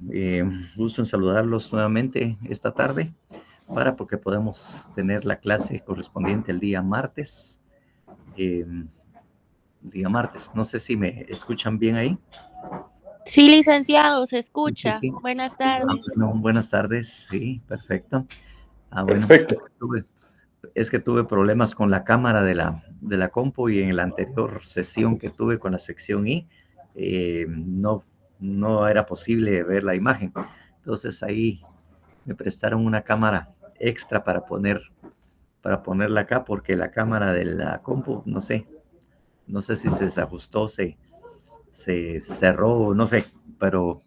eh, gusto en saludarlos nuevamente esta tarde porque podamos tener la clase correspondiente el día martes. eh, Día martes. No sé si me escuchan bien ahí. Sí, licenciado, se Sí, escucha. sí. Buenas tardes. Bueno, buenas tardes. Sí, perfecto. Bueno, Perfecto. es que tuve problemas con la cámara de la compu y en la anterior sesión que tuve con la sección I, no era posible ver la imagen. Entonces ahí me prestaron una cámara extra para ponerla acá porque la cámara de la compu, no sé si se desajustó, se cerró, no sé, pero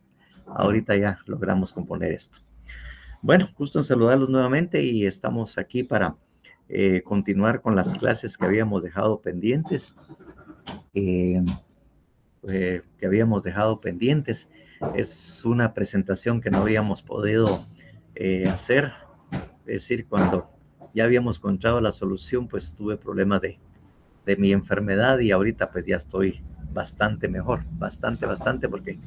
ahorita ya logramos componer esto. Bueno, gusto en saludarlos nuevamente y estamos aquí para continuar con las clases que habíamos dejado pendientes. eh, Es una presentación que no habíamos podido hacer, es decir, cuando ya habíamos encontrado la solución, pues tuve problemas de mi enfermedad y ahorita pues ya estoy bastante mejor, bastante, porque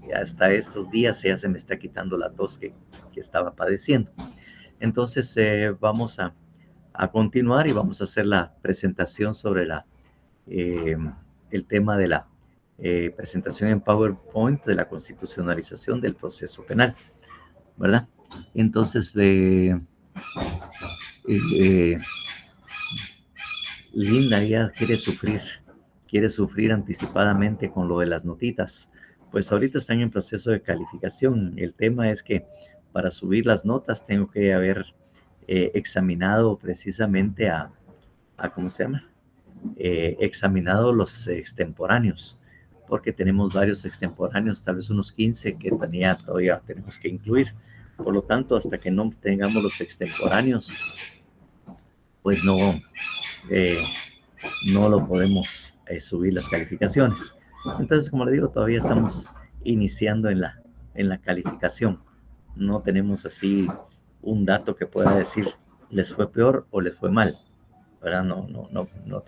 ya hasta estos días ya se me está quitando la tos que estaba padeciendo. Entonces vamos a continuar y vamos a hacer la presentación sobre eh, el tema de la presentación en PowerPoint de la constitucionalización del proceso penal, ¿verdad? Entonces, eh, Linda ya quiere sufrir anticipadamente con lo de las notitas. Pues ahorita están en proceso de calificación. El tema es que para subir las notas tengo que haber examinado precisamente ¿cómo se llama? Examinado los extemporáneos, porque tenemos varios extemporáneos, tal vez unos 15 que todavía tenemos que incluir. Por lo tanto, hasta que no tengamos los extemporáneos, pues eh, no lo podemos subir las calificaciones. Entonces, como le digo, todavía estamos iniciando en la calificación. No tenemos así un dato que pueda decir les fue peor o les fue mal, ¿verdad? No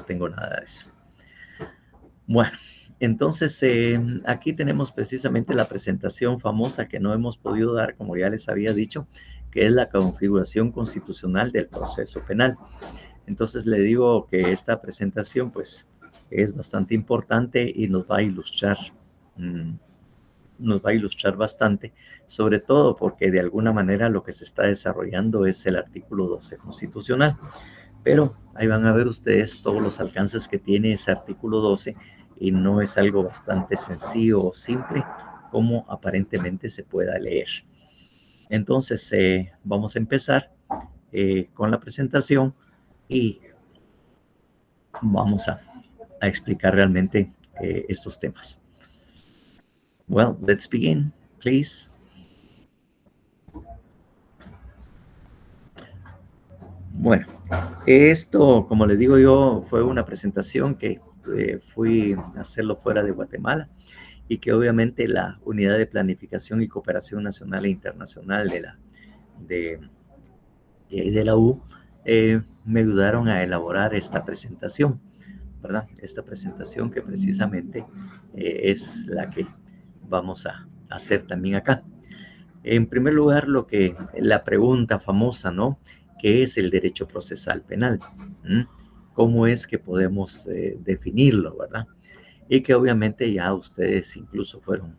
tengo nada de eso. Bueno, entonces aquí tenemos precisamente la presentación famosa que no hemos podido dar, como ya les había dicho, que es la configuración constitucional del proceso penal. Entonces le digo que esta presentación pues es bastante importante y mm, nos va a ilustrar bastante, sobre todo porque de alguna manera lo que se está desarrollando es el artículo 12 constitucional. Pero ahí van a ver ustedes todos los alcances que tiene ese artículo 12 y no es algo bastante sencillo o simple como aparentemente se pueda leer. Entonces vamos a empezar con la presentación y vamos a explicar realmente estos temas. Well, let's begin, please. Bueno, esto, como les digo yo, fue una presentación que fui a hacerlo fuera de Guatemala y que obviamente la Unidad de Planificación y Cooperación Nacional e Internacional de, de la U me ayudaron a elaborar esta presentación, ¿verdad? Esta presentación que precisamente es la que vamos a hacer también acá. En primer lugar, la pregunta famosa, ¿no? ¿Qué es el derecho procesal penal? ¿Mm? ¿Cómo es que podemos definirlo, verdad? Y que obviamente ya ustedes incluso fueron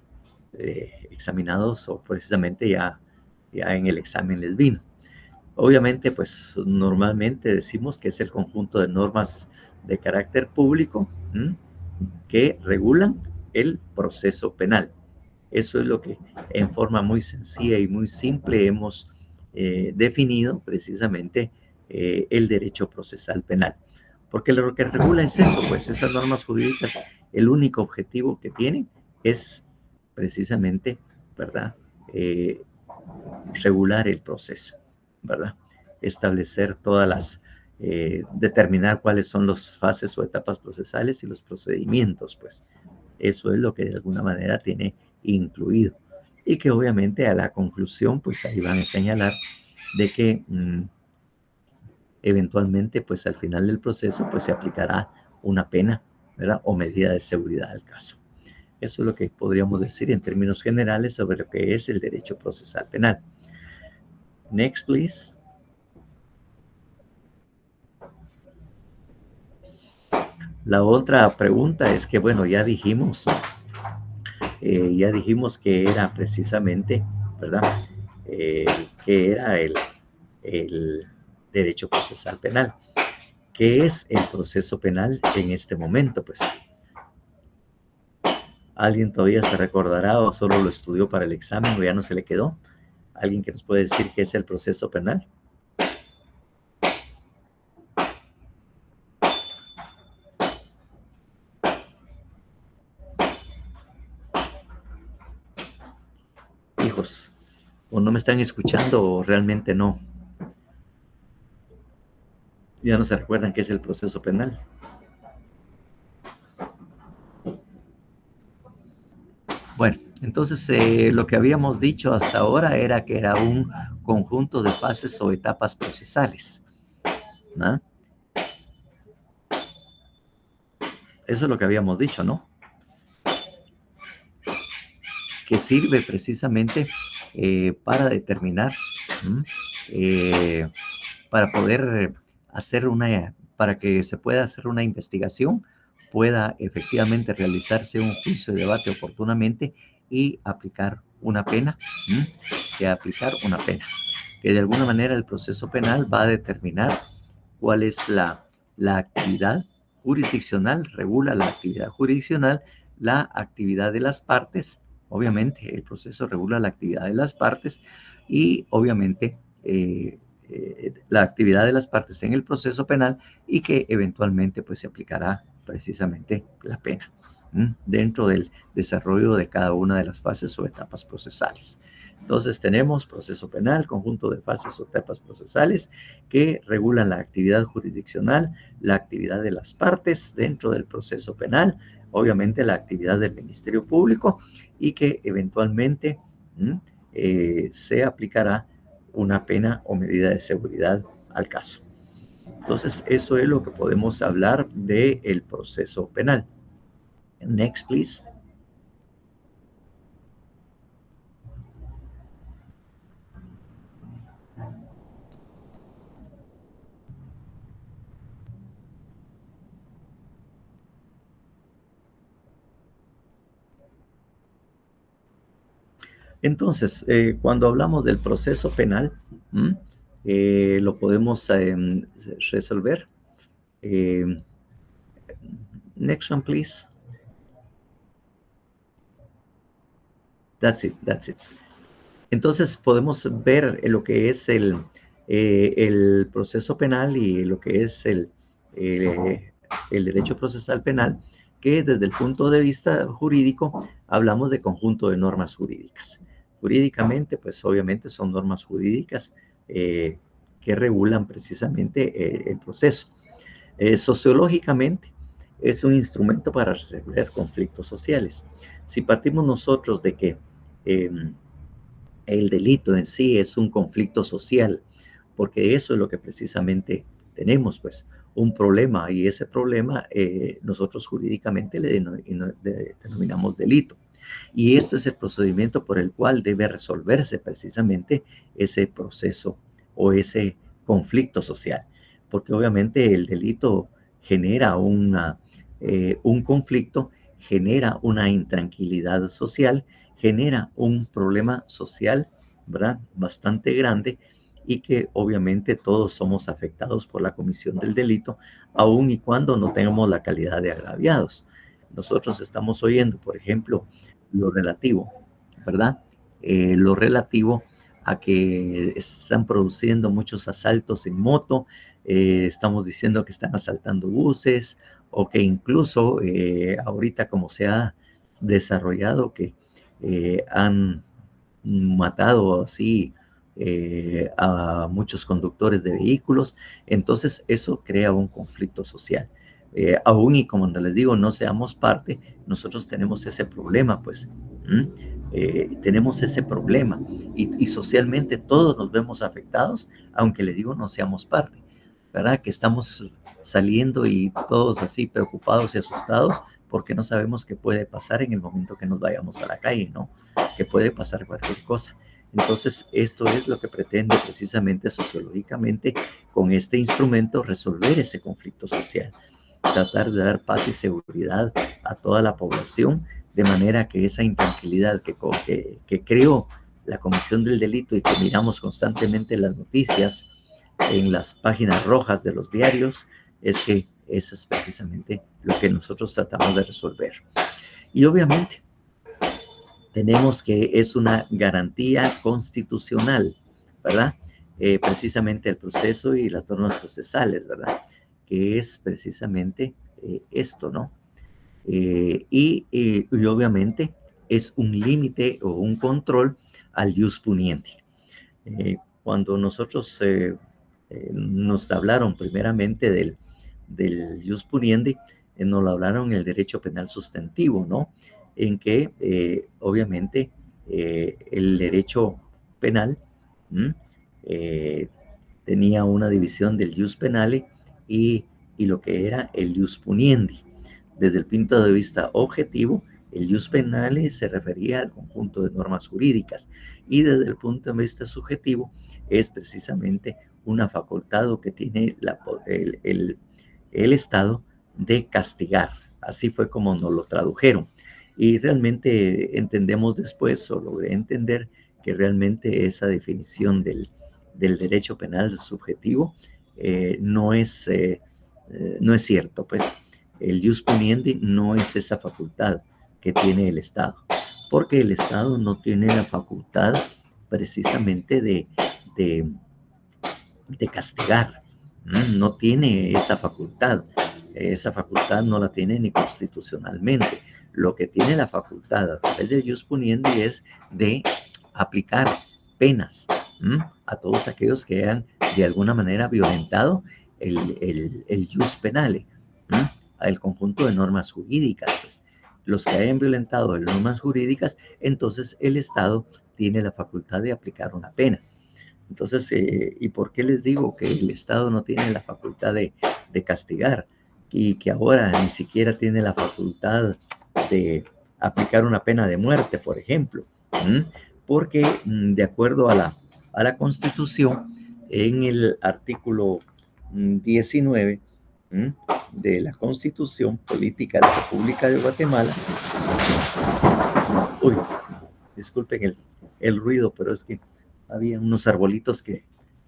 examinados o precisamente ya en el examen les vino. Obviamente, pues normalmente decimos que es el conjunto de normas de carácter público que regulan el proceso penal. Eso es lo que en forma muy sencilla y muy simple hemos definido precisamente el derecho procesal penal. Porque lo que regula es eso, pues esas normas jurídicas, el único objetivo que tienen es precisamente, ¿verdad? Eh, Regular el proceso, ¿verdad? Establecer determinar cuáles son las fases o etapas procesales y los procedimientos, pues. Eso es lo que de alguna manera tiene incluido. Y que obviamente a la conclusión, pues ahí van a señalar de que eventualmente, pues al final del proceso, pues se aplicará una pena, ¿verdad? O medida de seguridad al caso. Eso es lo que podríamos decir en términos generales sobre lo que es el derecho procesal penal. Next, please. La otra pregunta es que, bueno, ya dijimos que era precisamente, ¿verdad? Que era el derecho procesal penal. ¿Qué es el proceso penal en este momento? Pues, ¿alguien todavía se recordará o solo lo estudió para el examen o ya no se le quedó? ¿Alguien que nos puede decir qué es el proceso penal? Hijos, o no me están escuchando o realmente no. Ya no se recuerdan qué es el proceso penal. Bueno, entonces lo que habíamos dicho hasta ahora era que era un conjunto de fases o etapas procesales, ¿no? Eso es lo que habíamos dicho, ¿no? Que sirve precisamente para determinar, para poder hacer para que se pueda hacer una investigación, pueda efectivamente realizarse un juicio de debate oportunamente y aplicar una pena, que de alguna manera el proceso penal va a determinar cuál es la actividad jurisdiccional, regula la actividad jurisdiccional, la actividad de las partes, obviamente el proceso regula la actividad de las partes y obviamente la actividad de las partes en el proceso penal y que eventualmente pues se aplicará precisamente la pena dentro del desarrollo de cada una de las fases o etapas procesales. Entonces tenemos proceso penal, conjunto de fases o etapas procesales que regulan la actividad jurisdiccional, la actividad de las partes dentro del proceso penal, obviamente la actividad del Ministerio Público y que eventualmente se aplicará una pena o medida de seguridad al caso. Entonces, eso es lo que podemos hablar del proceso penal. Next, please. Entonces, cuando hablamos del proceso penal, lo podemos resolver. Next one, please. That's it. Entonces, podemos ver lo que es el proceso penal y lo que es el derecho procesal penal, que desde el punto de vista jurídico hablamos de conjunto de normas jurídicas. Jurídicamente, pues obviamente son normas jurídicas que regulan precisamente el proceso. Sociológicamente, es un instrumento para resolver conflictos sociales. Si partimos nosotros de que el delito en sí es un conflicto social, porque eso es lo que precisamente tenemos, pues, un problema, y ese problema nosotros jurídicamente le denominamos delito. Y este es el procedimiento por el cual debe resolverse precisamente ese proceso o ese conflicto social, porque obviamente el delito genera un conflicto, genera una intranquilidad social, genera un problema social, ¿verdad? Bastante grande y que obviamente todos somos afectados por la comisión del delito, aun y cuando no tengamos la calidad de agraviados. Nosotros estamos oyendo, por ejemplo, lo relativo, ¿verdad? Lo relativo a que están produciendo muchos asaltos en moto, estamos diciendo que están asaltando buses o que incluso ahorita como se ha desarrollado que han matado así a muchos conductores de vehículos, entonces eso crea un conflicto social. Aún y como les digo, no seamos parte, nosotros tenemos ese problema, pues, tenemos ese problema y socialmente todos nos vemos afectados, aunque les digo, no seamos parte, ¿verdad? Que estamos saliendo y todos así preocupados y asustados porque no sabemos qué puede pasar en el momento que nos vayamos a la calle, ¿no? Que puede pasar cualquier cosa. Entonces, esto es lo que pretende precisamente sociológicamente con este instrumento resolver ese conflicto social, tratar de dar paz y seguridad a toda la población, de manera que esa intranquilidad que creó la comisión del delito y que miramos constantemente en las noticias, en las páginas rojas de los diarios, es que eso es precisamente lo que nosotros tratamos de resolver. Y obviamente tenemos que es una garantía constitucional, ¿verdad? Precisamente el proceso y las normas procesales, ¿verdad? Que es precisamente esto, ¿no? Y obviamente es un límite o un control al jus puniendi. Cuando nosotros nos hablaron primeramente del jus puniendi, nos lo hablaron en el derecho penal sustantivo, ¿no? En que obviamente el derecho penal tenía una división del jus penale y lo que era el jus puniendi. Desde el punto de vista objetivo, el jus penale se refería al conjunto de normas jurídicas y desde el punto de vista subjetivo es precisamente una facultad que tiene el Estado de castigar. Así fue como nos lo tradujeron. Y realmente entendemos después, o logré entender, que realmente esa definición del derecho penal subjetivo no es cierto, pues. El jus puniendi no es esa facultad que tiene el Estado, porque el Estado no tiene la facultad precisamente de castigar, no tiene esa facultad no la tiene ni constitucionalmente. Lo que tiene la facultad a través del jus puniendi es de aplicar penas a todos aquellos que hayan de alguna manera violentado el jus penale, el conjunto de normas jurídicas, pues. Los que hayan violentado las normas jurídicas, entonces el Estado tiene la facultad de aplicar una pena. Entonces, ¿y por qué les digo que el Estado no tiene la facultad de castigar y que ahora ni siquiera tiene la facultad de aplicar una pena de muerte, por ejemplo? Porque de acuerdo a la Constitución, en el artículo 19 de la Constitución Política de la República de Guatemala, disculpen el ruido, pero es que había unos arbolitos que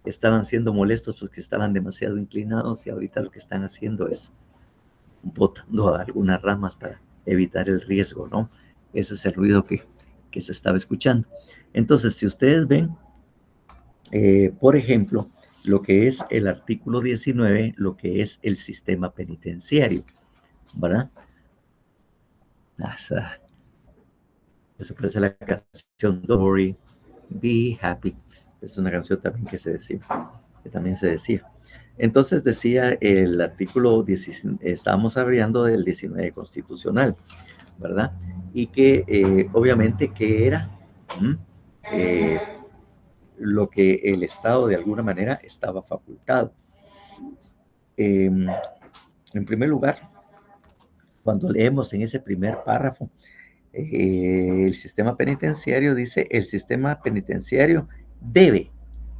estaban siendo molestos porque estaban demasiado inclinados y ahorita lo que están haciendo es botando algunas ramas para evitar el riesgo, ¿no? Ese es el ruido que se estaba escuchando. Entonces, si ustedes ven, por ejemplo, lo que es el artículo 19, lo que es el sistema penitenciario, ¿verdad? Eso parece la canción Don't Worry, Be Happy. Es una canción también que también se decía. Entonces decía el artículo 19, estábamos hablando del 19 constitucional, ¿verdad? Y que obviamente que era lo que el Estado de alguna manera estaba facultado. En primer lugar, cuando leemos en ese primer párrafo, el sistema penitenciario dice, el sistema penitenciario debe,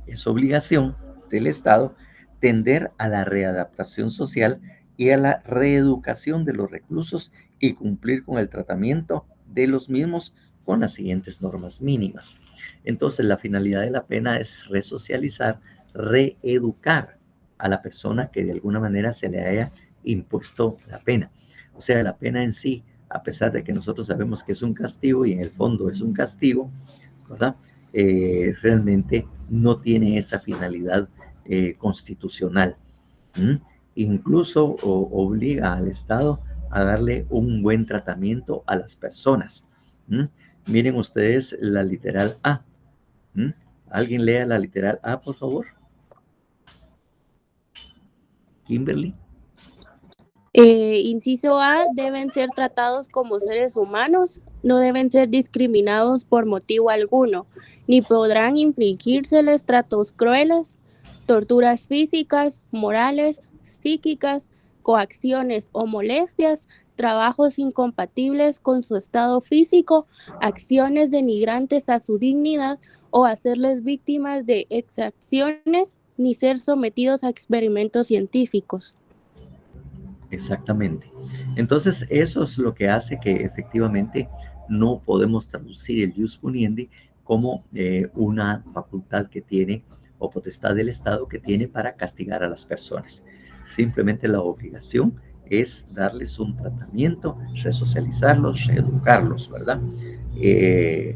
es obligación del Estado, tender a la readaptación social y a la reeducación de los reclusos y cumplir con el tratamiento de los mismos con las siguientes normas mínimas. Entonces, la finalidad de la pena es resocializar, reeducar a la persona que de alguna manera se le haya impuesto la pena. O sea, la pena en sí, a pesar de que nosotros sabemos que es un castigo y en el fondo es un castigo, ¿verdad? Realmente no tiene esa finalidad constitucional. Incluso obliga al Estado a darle un buen tratamiento a las personas. Miren ustedes la literal A. ¿Alguien lea la literal A, por favor? Kimberly. Inciso A, deben ser tratados como seres humanos, no deben ser discriminados por motivo alguno, ni podrán infligírseles tratos crueles, torturas físicas, morales, psíquicas, coacciones o molestias, trabajos incompatibles con su estado físico, acciones denigrantes a su dignidad o hacerles víctimas de exacciones ni ser sometidos a experimentos científicos. Exactamente. Entonces, eso es lo que hace que efectivamente no podemos traducir el jus puniendi como una facultad que tiene o potestad del Estado que tiene para castigar a las personas. Simplemente la obligación es darles un tratamiento, resocializarlos, reeducarlos, ¿verdad?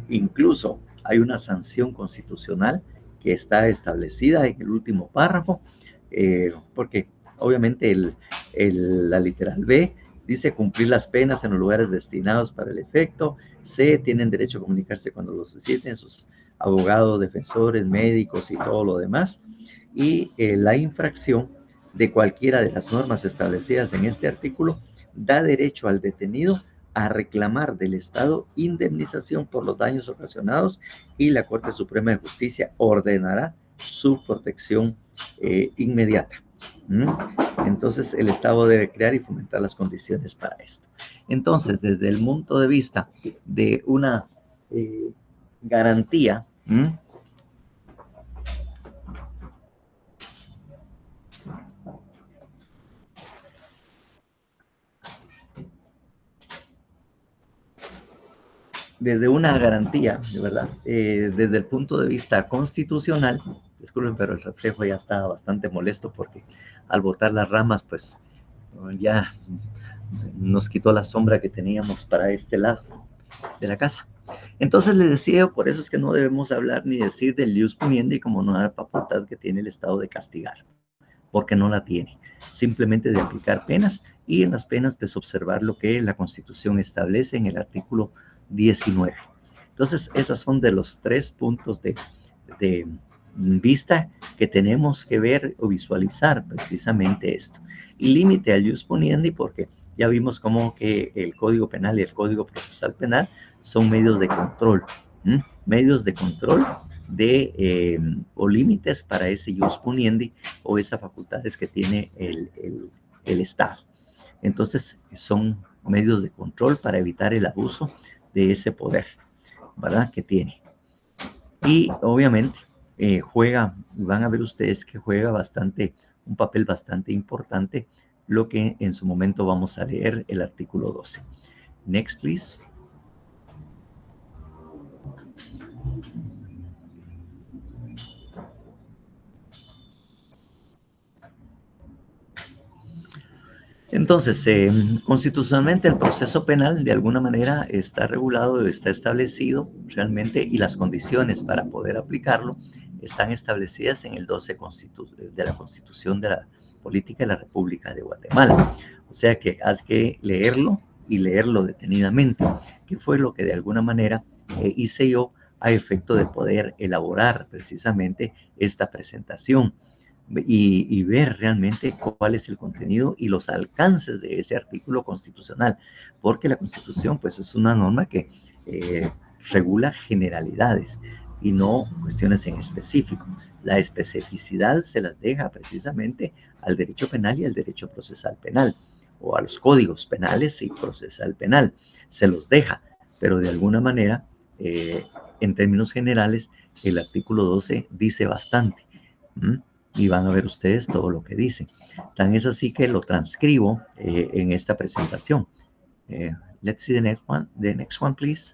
Incluso hay una sanción constitucional que está establecida en el último párrafo, porque obviamente la literal B dice cumplir las penas en los lugares destinados para el efecto. C, tienen derecho a comunicarse cuando los necesiten, sus abogados, defensores, médicos y todo lo demás. Y la infracción de cualquiera de las normas establecidas en este artículo da derecho al detenido a reclamar del Estado indemnización por los daños ocasionados y la Corte Suprema de Justicia ordenará su protección inmediata. Entonces, el Estado debe crear y fomentar las condiciones para esto. Entonces, desde el punto de vista de una garantía, desde una garantía, de verdad, desde el punto de vista constitucional, disculpen, pero el reflejo ya está bastante molesto porque al botar las ramas, pues ya nos quitó la sombra que teníamos para este lado de la casa. Entonces les decía, por eso es que no debemos hablar ni decir del jus puniendi como una facultad que tiene el Estado de castigar, porque no la tiene, simplemente de aplicar penas y en las penas pues observar lo que la Constitución establece en el artículo 19. Entonces esos son de los 3 puntos de vista que tenemos que ver o visualizar precisamente esto. Y límite al jus puniendi porque ya vimos cómo que el Código Penal y el Código Procesal Penal son medios de control, medios de control o límites para ese jus puniendi o esas facultades que tiene el Estado. Entonces, son medios de control para evitar el abuso de ese poder, ¿verdad? Que tiene. Y obviamente van a ver ustedes que juega un papel bastante importante, lo que en su momento vamos a leer el artículo 12. Next, please. Entonces, constitucionalmente el proceso penal de alguna manera está regulado, está establecido realmente y las condiciones para poder aplicarlo están establecidas en el 12 de la Constitución de la Política de la República de Guatemala. O sea que hay que leerlo y leerlo detenidamente, que fue lo que de alguna manera hice yo a efecto de poder elaborar precisamente esta presentación. Y ver realmente cuál es el contenido y los alcances de ese artículo constitucional, porque la Constitución pues es una norma que regula generalidades y no cuestiones en específico. La especificidad se las deja precisamente al derecho penal y al derecho procesal penal, o a los códigos penales y procesal penal, se los deja, pero de alguna manera, en términos generales, el artículo 12 dice bastante. Y van a ver ustedes todo lo que dice. Tan es así que lo transcribo en esta presentación. Let's see the next one, please.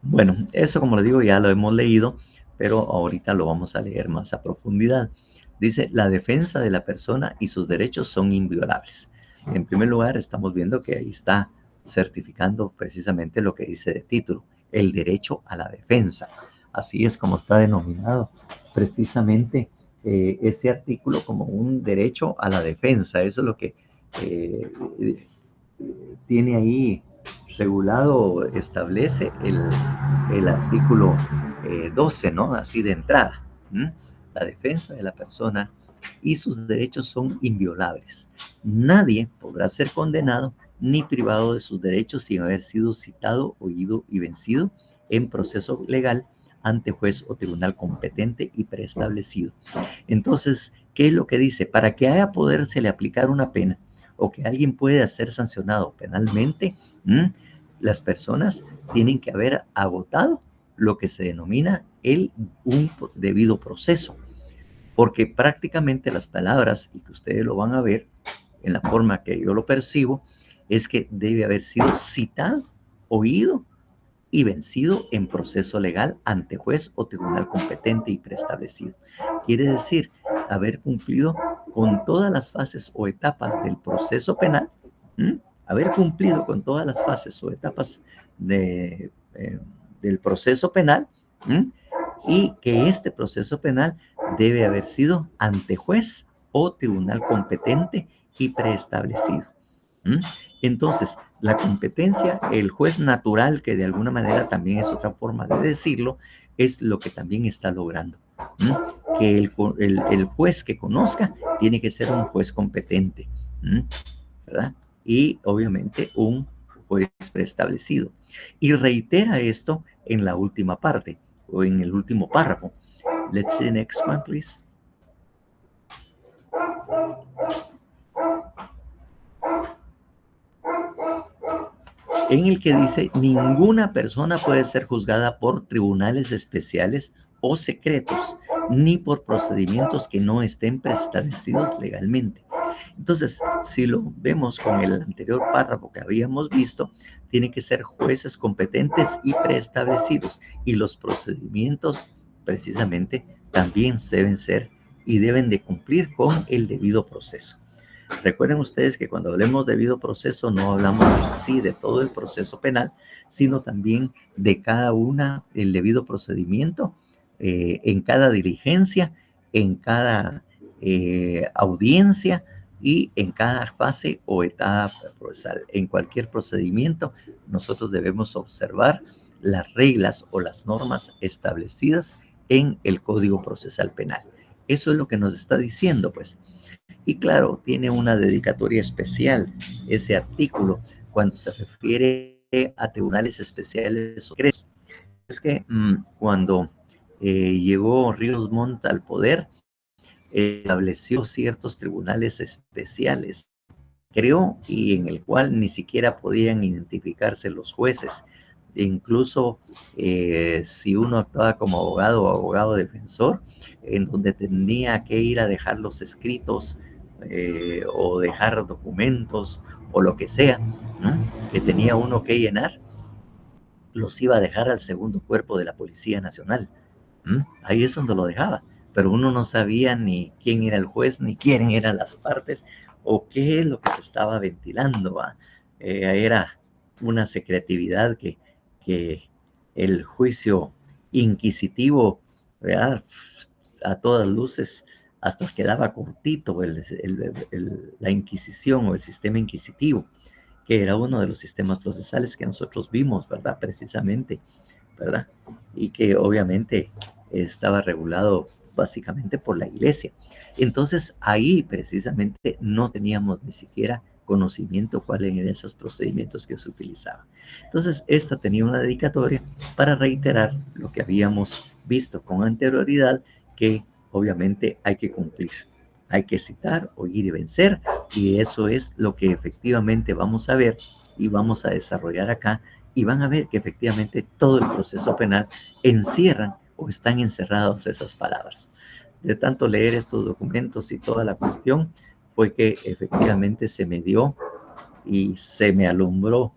Bueno, eso como les digo ya lo hemos leído, pero ahorita lo vamos a leer más a profundidad. Dice, la defensa de la persona y sus derechos son inviolables. En primer lugar, estamos viendo que ahí está certificando precisamente lo que dice de título, el derecho a la defensa. Así es como está denominado precisamente ese artículo como un derecho a la defensa. Eso es lo que tiene ahí regulado, establece el artículo 12, ¿no? Así de entrada. La defensa de la persona y sus derechos son inviolables. Nadie podrá ser condenado ni privado de sus derechos sin haber sido citado, oído y vencido en proceso legal ante juez o tribunal competente y preestablecido. Entonces, ¿qué es lo que dice? Para que haya podérsele aplicar una pena o que alguien pueda ser sancionado penalmente, las personas tienen que haber agotado lo que se denomina un debido proceso, porque prácticamente las palabras, y que ustedes lo van a ver en la forma que yo lo percibo, es que debe haber sido citado, oído y vencido en proceso legal ante juez o tribunal competente y preestablecido. Quiere decir haber cumplido con todas las fases o etapas del proceso penal, haber cumplido con todas las fases o etapas del proceso penal, y que este proceso penal debe haber sido ante juez o tribunal competente y preestablecido. Entonces, la competencia, el juez natural, que de alguna manera también es otra forma de decirlo, es lo que también está logrando. Que el juez que conozca tiene que ser un juez competente, ¿verdad? Y obviamente un juez preestablecido. Y reitera esto en la última parte, o en el último párrafo. Let's see the next one, please. En el que dice, ninguna persona puede ser juzgada por tribunales especiales o secretos, ni por procedimientos que no estén preestablecidos legalmente. Entonces, si lo vemos con el anterior párrafo que habíamos visto, tiene que ser jueces competentes y preestablecidos, y los procedimientos precisamente también deben ser y deben de cumplir con el debido proceso. Recuerden ustedes que cuando hablemos de debido proceso no hablamos en sí de todo el proceso penal, sino también de cada una, el debido procedimiento, en cada diligencia, en cada audiencia y en cada fase o etapa procesal. En cualquier procedimiento nosotros debemos observar las reglas o las normas establecidas en el Código Procesal Penal. Eso es lo que nos está diciendo, pues. Y claro, tiene una dedicatoria especial ese artículo cuando se refiere a tribunales especiales o secretos. Es que cuando llegó Ríos Montt al poder, estableció ciertos tribunales especiales, creó, y en el cual ni siquiera podían identificarse los jueces. Incluso si uno actuaba como abogado o abogado defensor, en donde tenía que ir a dejar los escritos o dejar documentos o lo que sea, ¿no?, que tenía uno que llenar, los iba a dejar al segundo cuerpo de la Policía Nacional. Ahí es donde lo dejaba, pero uno no sabía ni quién era el juez, ni quién eran las partes, o qué es lo que se estaba ventilando. Era una secretividad que el juicio inquisitivo, ¿verdad?, a todas luces, hasta quedaba cortito la Inquisición o el sistema inquisitivo, que era uno de los sistemas procesales que nosotros vimos, ¿verdad?, precisamente, ¿verdad?, y que obviamente estaba regulado básicamente por la iglesia. Entonces ahí precisamente no teníamos ni siquiera conocimiento cuáles eran esos procedimientos que se utilizaban. Entonces esta tenía una dedicatoria para reiterar lo que habíamos visto con anterioridad, que obviamente hay que cumplir. Hay que citar, oír y vencer, y eso es lo que efectivamente vamos a ver y vamos a desarrollar acá, y van a ver que efectivamente todo el proceso penal encierran o están encerrados esas palabras. De tanto leer estos documentos y toda la cuestión, fue que efectivamente se me dio y se me alumbró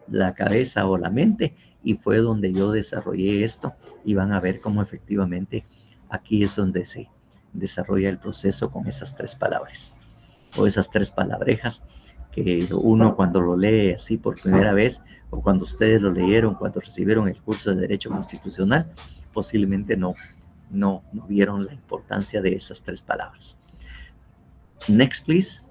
la cabeza o la mente, y fue donde yo desarrollé esto, y van a ver cómo efectivamente aquí es donde se desarrolla el proceso con esas tres palabras o esas tres palabrejas que uno cuando lo lee así por primera vez, o cuando ustedes lo leyeron cuando recibieron el curso de Derecho Constitucional, posiblemente no vieron la importancia de esas tres palabras. Next, please.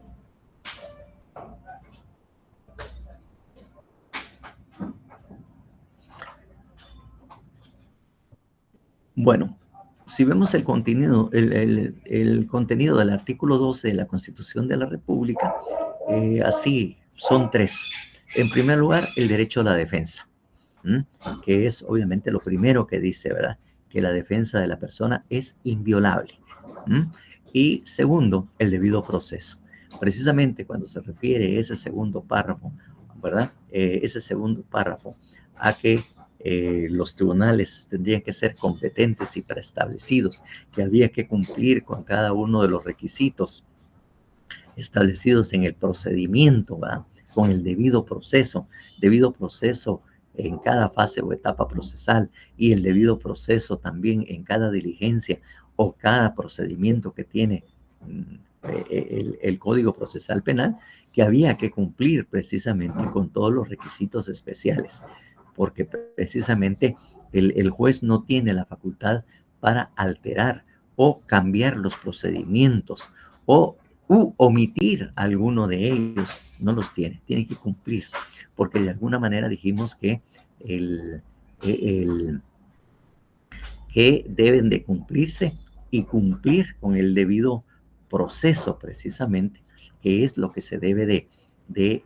Bueno, si vemos el contenido, el contenido del artículo 12 de la Constitución de la República, así son tres. En primer lugar, el derecho a la defensa. que es obviamente lo primero que dice, ¿verdad? Que la defensa de la persona es inviolable. Y segundo, el debido proceso. Precisamente cuando se refiere ese segundo párrafo, ¿verdad? Ese segundo párrafo a que los tribunales tendrían que ser competentes y preestablecidos, que había que cumplir con cada uno de los requisitos establecidos en el procedimiento, ¿verdad? Con el debido proceso en cada fase o etapa procesal y el debido proceso también en cada diligencia o cada procedimiento que tiene el Código Procesal Penal, que había que cumplir precisamente con todos los requisitos especiales, porque precisamente el juez no tiene la facultad para alterar o cambiar los procedimientos o omitir alguno de ellos, no los tiene que cumplir, porque de alguna manera dijimos que que deben de cumplirse y cumplir con el debido proceso precisamente, que es lo que se debe de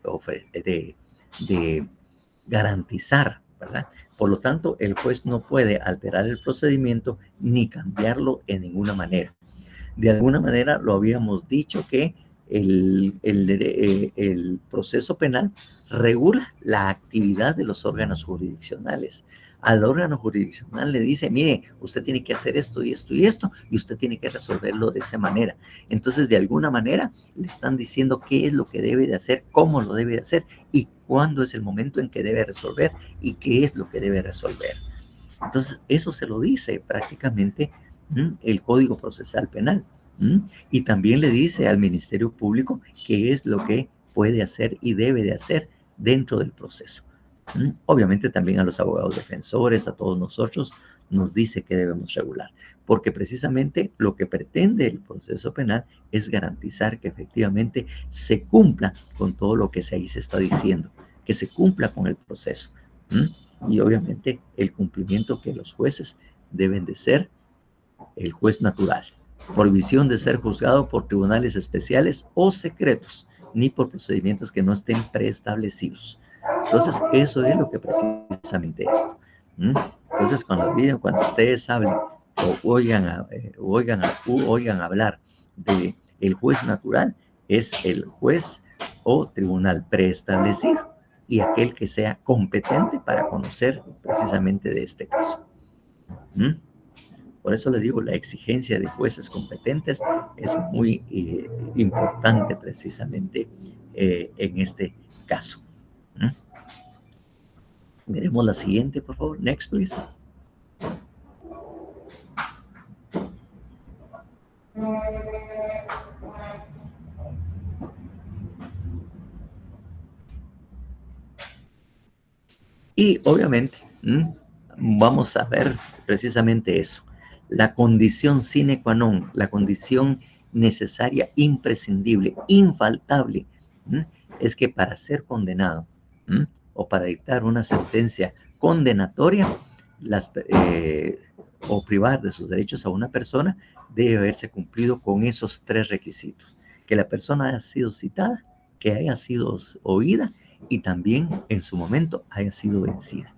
garantizar, ¿verdad? Por lo tanto, el juez no puede alterar el procedimiento ni cambiarlo en ninguna manera. De alguna manera lo habíamos dicho que el proceso penal regula la actividad de los órganos jurisdiccionales. Al órgano jurisdiccional le dice, mire, usted tiene que hacer esto y esto y esto, y usted tiene que resolverlo de esa manera. Entonces, de alguna manera, le están diciendo qué es lo que debe de hacer, cómo lo debe de hacer, y cuándo es el momento en que debe resolver, y qué es lo que debe resolver. Entonces, eso se lo dice prácticamente el Código Procesal Penal. Y también le dice al Ministerio Público qué es lo que puede hacer y debe de hacer dentro del proceso. Obviamente también a los abogados defensores, a todos nosotros, nos dice que debemos regular, porque precisamente lo que pretende el proceso penal es garantizar que efectivamente se cumpla con todo lo que ahí se está diciendo, que se cumpla con el proceso. Y obviamente el cumplimiento que los jueces deben de ser el juez natural. Prohibición de ser juzgado por tribunales especiales o secretos, ni por procedimientos que no estén preestablecidos. Entonces, eso es lo que precisamente esto. Entonces, cuando ustedes hablen o oigan hablar de el juez natural, es el juez o tribunal preestablecido y aquel que sea competente para conocer precisamente de este caso. Por eso le digo, la exigencia de jueces competentes es muy importante precisamente en este caso. Veremos la siguiente, por favor. Next, please. Y obviamente vamos a ver precisamente eso. La condición sine qua non, la condición necesaria, imprescindible, infaltable, es que para ser condenado o para dictar una sentencia condenatoria o privar de sus derechos a una persona, debe haberse cumplido con esos tres requisitos. Que la persona haya sido citada, que haya sido oída y también en su momento haya sido vencida.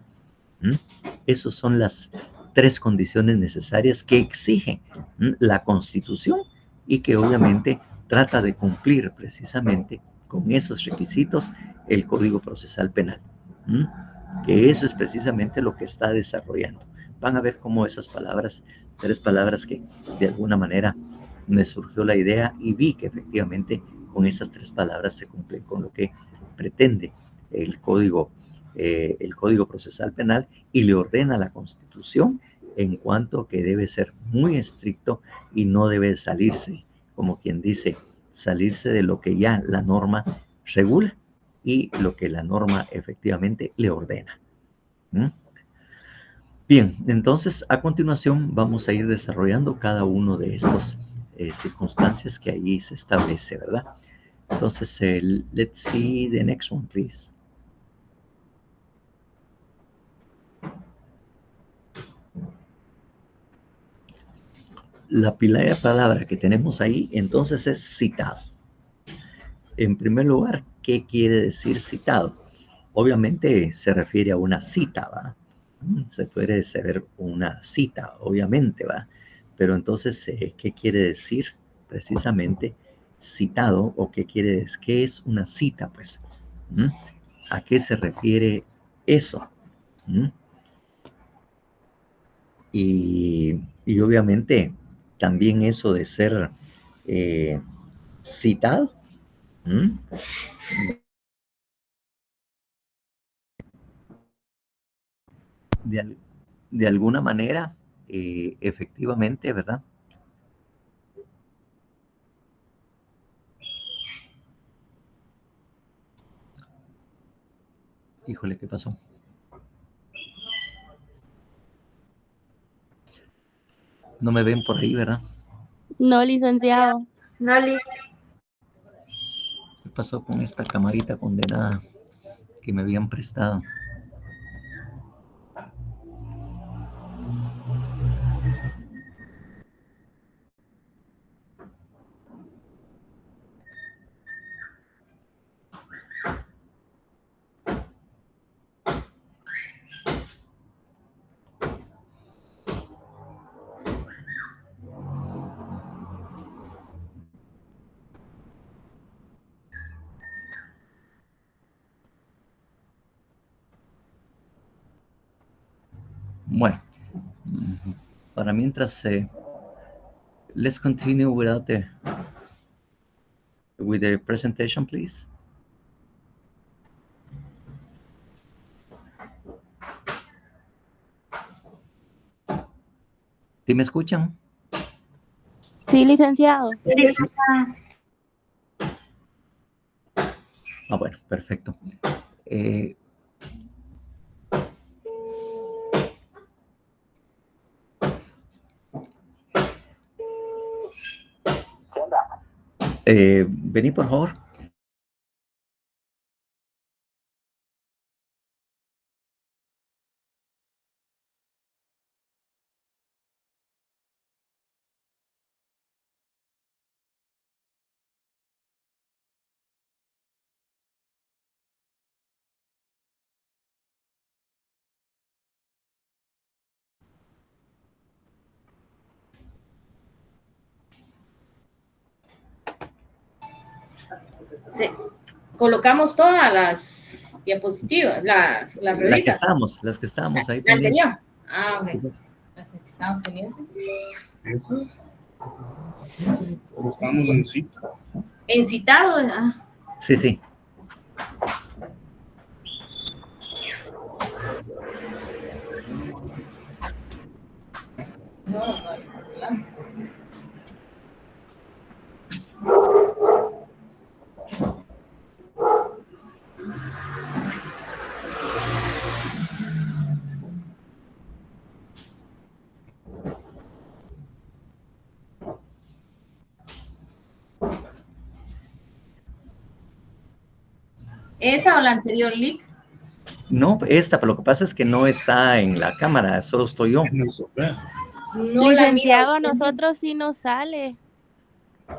Esas son las tres condiciones necesarias que exige la Constitución y que obviamente trata de cumplir precisamente con esos requisitos el Código Procesal Penal, que eso es precisamente lo que está desarrollando. Van a ver cómo esas palabras, tres palabras que de alguna manera me surgió la idea y vi que efectivamente con esas tres palabras se cumplen con lo que pretende el Código Procesal Penal y le ordena a la Constitución en cuanto que debe ser muy estricto y no debe salirse, como quien dice, salirse de lo que ya la norma regula y lo que la norma efectivamente le ordena. Bien, entonces a continuación vamos a ir desarrollando cada uno de estos circunstancias que allí se establece, ¿verdad? Entonces, let's see the next one, please. La primera palabra que tenemos ahí, entonces, es citado. En primer lugar, ¿qué quiere decir citado? obviamente se refiere a una cita, ¿va? Se puede saber una cita, obviamente, ¿va? Pero entonces, ¿qué quiere decir precisamente citado o qué es una cita, pues? ¿Mm? ¿A qué se refiere eso? ¿Mm? Y obviamente también eso de ser eh, citado, ¿mm? de, de alguna manera, efectivamente, ¿verdad? Híjole, ¿qué pasó? No me ven por ahí, ¿verdad? No, licenciado. No, Lick. ¿Qué pasó con esta camarita condenada que me habían prestado? Bueno, para mientras, let's continue with the presentation, please. ¿Sí me escuchan? Sí, licenciado. Sí. Ah, bueno, perfecto. Vení, por favor. Sí. Colocamos todas las diapositivas, las rueditas. Las que estábamos ahí La pendientes. anterior. Ah, ok. Las que estábamos pendientes. Estamos en cita. En citado. Ah. Sí, sí. No, adelante. ¿Esa o la anterior, Lick? No, esta, pero lo que pasa es que no está en la cámara, solo estoy yo. No Licenciado, la a nosotros sí nos sale.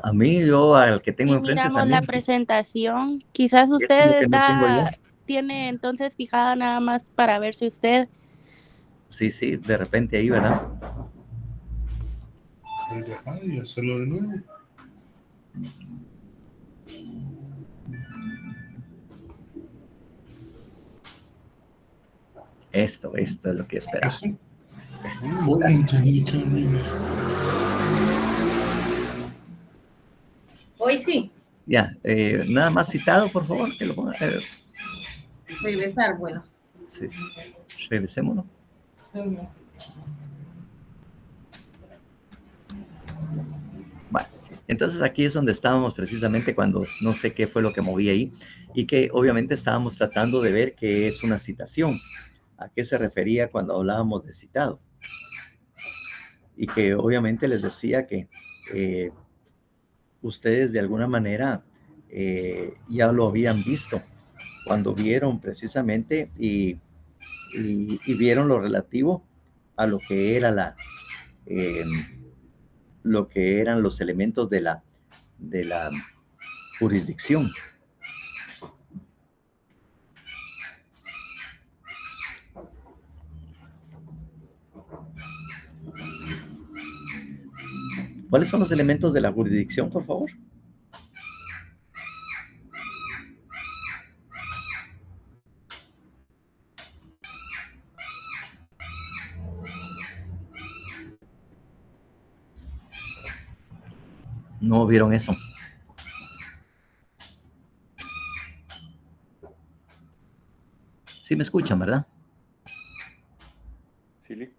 A mí, yo al que tengo Y enfrente es a miramos mí. la presentación. Quizás Esto es lo usted que no tengo yo. tiene entonces fijada nada más para ver si usted. Sí, sí, de repente ahí, ¿verdad? Y hacerlo de nuevo. Esto es lo que esperaba. ¿Sí? Esto. Hoy sí. Ya, nada más citado, por favor, que lo ponga. Regresar, bueno. Sí, regresémonos. Bueno, entonces aquí es donde estábamos precisamente cuando no sé qué fue lo que moví ahí y que obviamente estábamos tratando de ver qué es una citación, a qué se refería cuando hablábamos de citado. Y que obviamente les decía que ustedes de alguna manera ya lo habían visto cuando vieron precisamente y vieron lo relativo a lo que era lo que eran los elementos de la jurisdicción. ¿Cuáles son los elementos de la jurisdicción, por favor? ¿No vieron eso? Sí me escuchan, ¿verdad? Sí, Lic.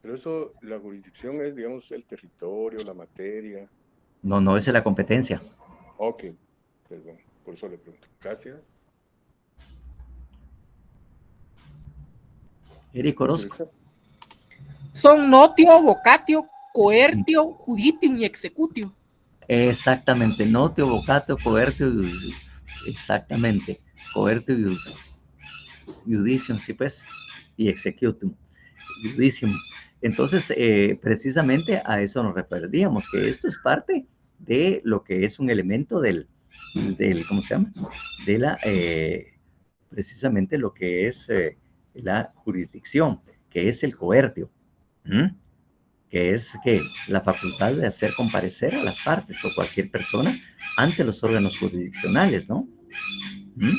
Pero eso, la jurisdicción es, digamos, el territorio, la materia. No, no, esa es la competencia. Ok, perdón, por eso le pregunto. Gracias. Eric Orozco. Selección. Son notio, vocatio, coertio, judicium y executio. Exactamente, notio, vocatio, coertio, exactamente, coertio y judicium, sí pues, y executum, judicium. Entonces, precisamente a eso nos referíamos, que esto es parte de lo que es un elemento del ¿cómo se llama? De la, precisamente lo que es la jurisdicción, que es el coertio, ¿m? Que es que la facultad de hacer comparecer a las partes o cualquier persona ante los órganos jurisdiccionales, ¿no? ¿Mm?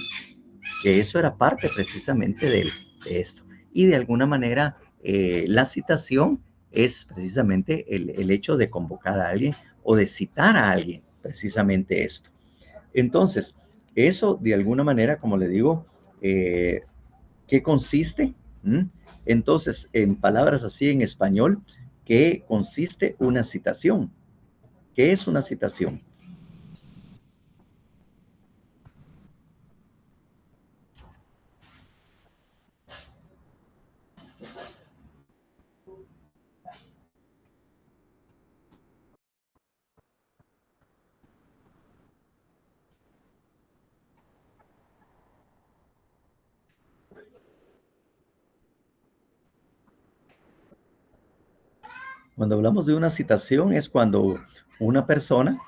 Que eso era parte precisamente de esto. Y de alguna manera, la citación es precisamente el hecho de convocar a alguien o de citar a alguien, precisamente esto. Entonces, eso de alguna manera, como le digo, ¿qué consiste? ¿Mm? Entonces, en palabras así en español, ¿qué consiste una citación? ¿Qué es una citación? Cuando hablamos de una citación es cuando una persona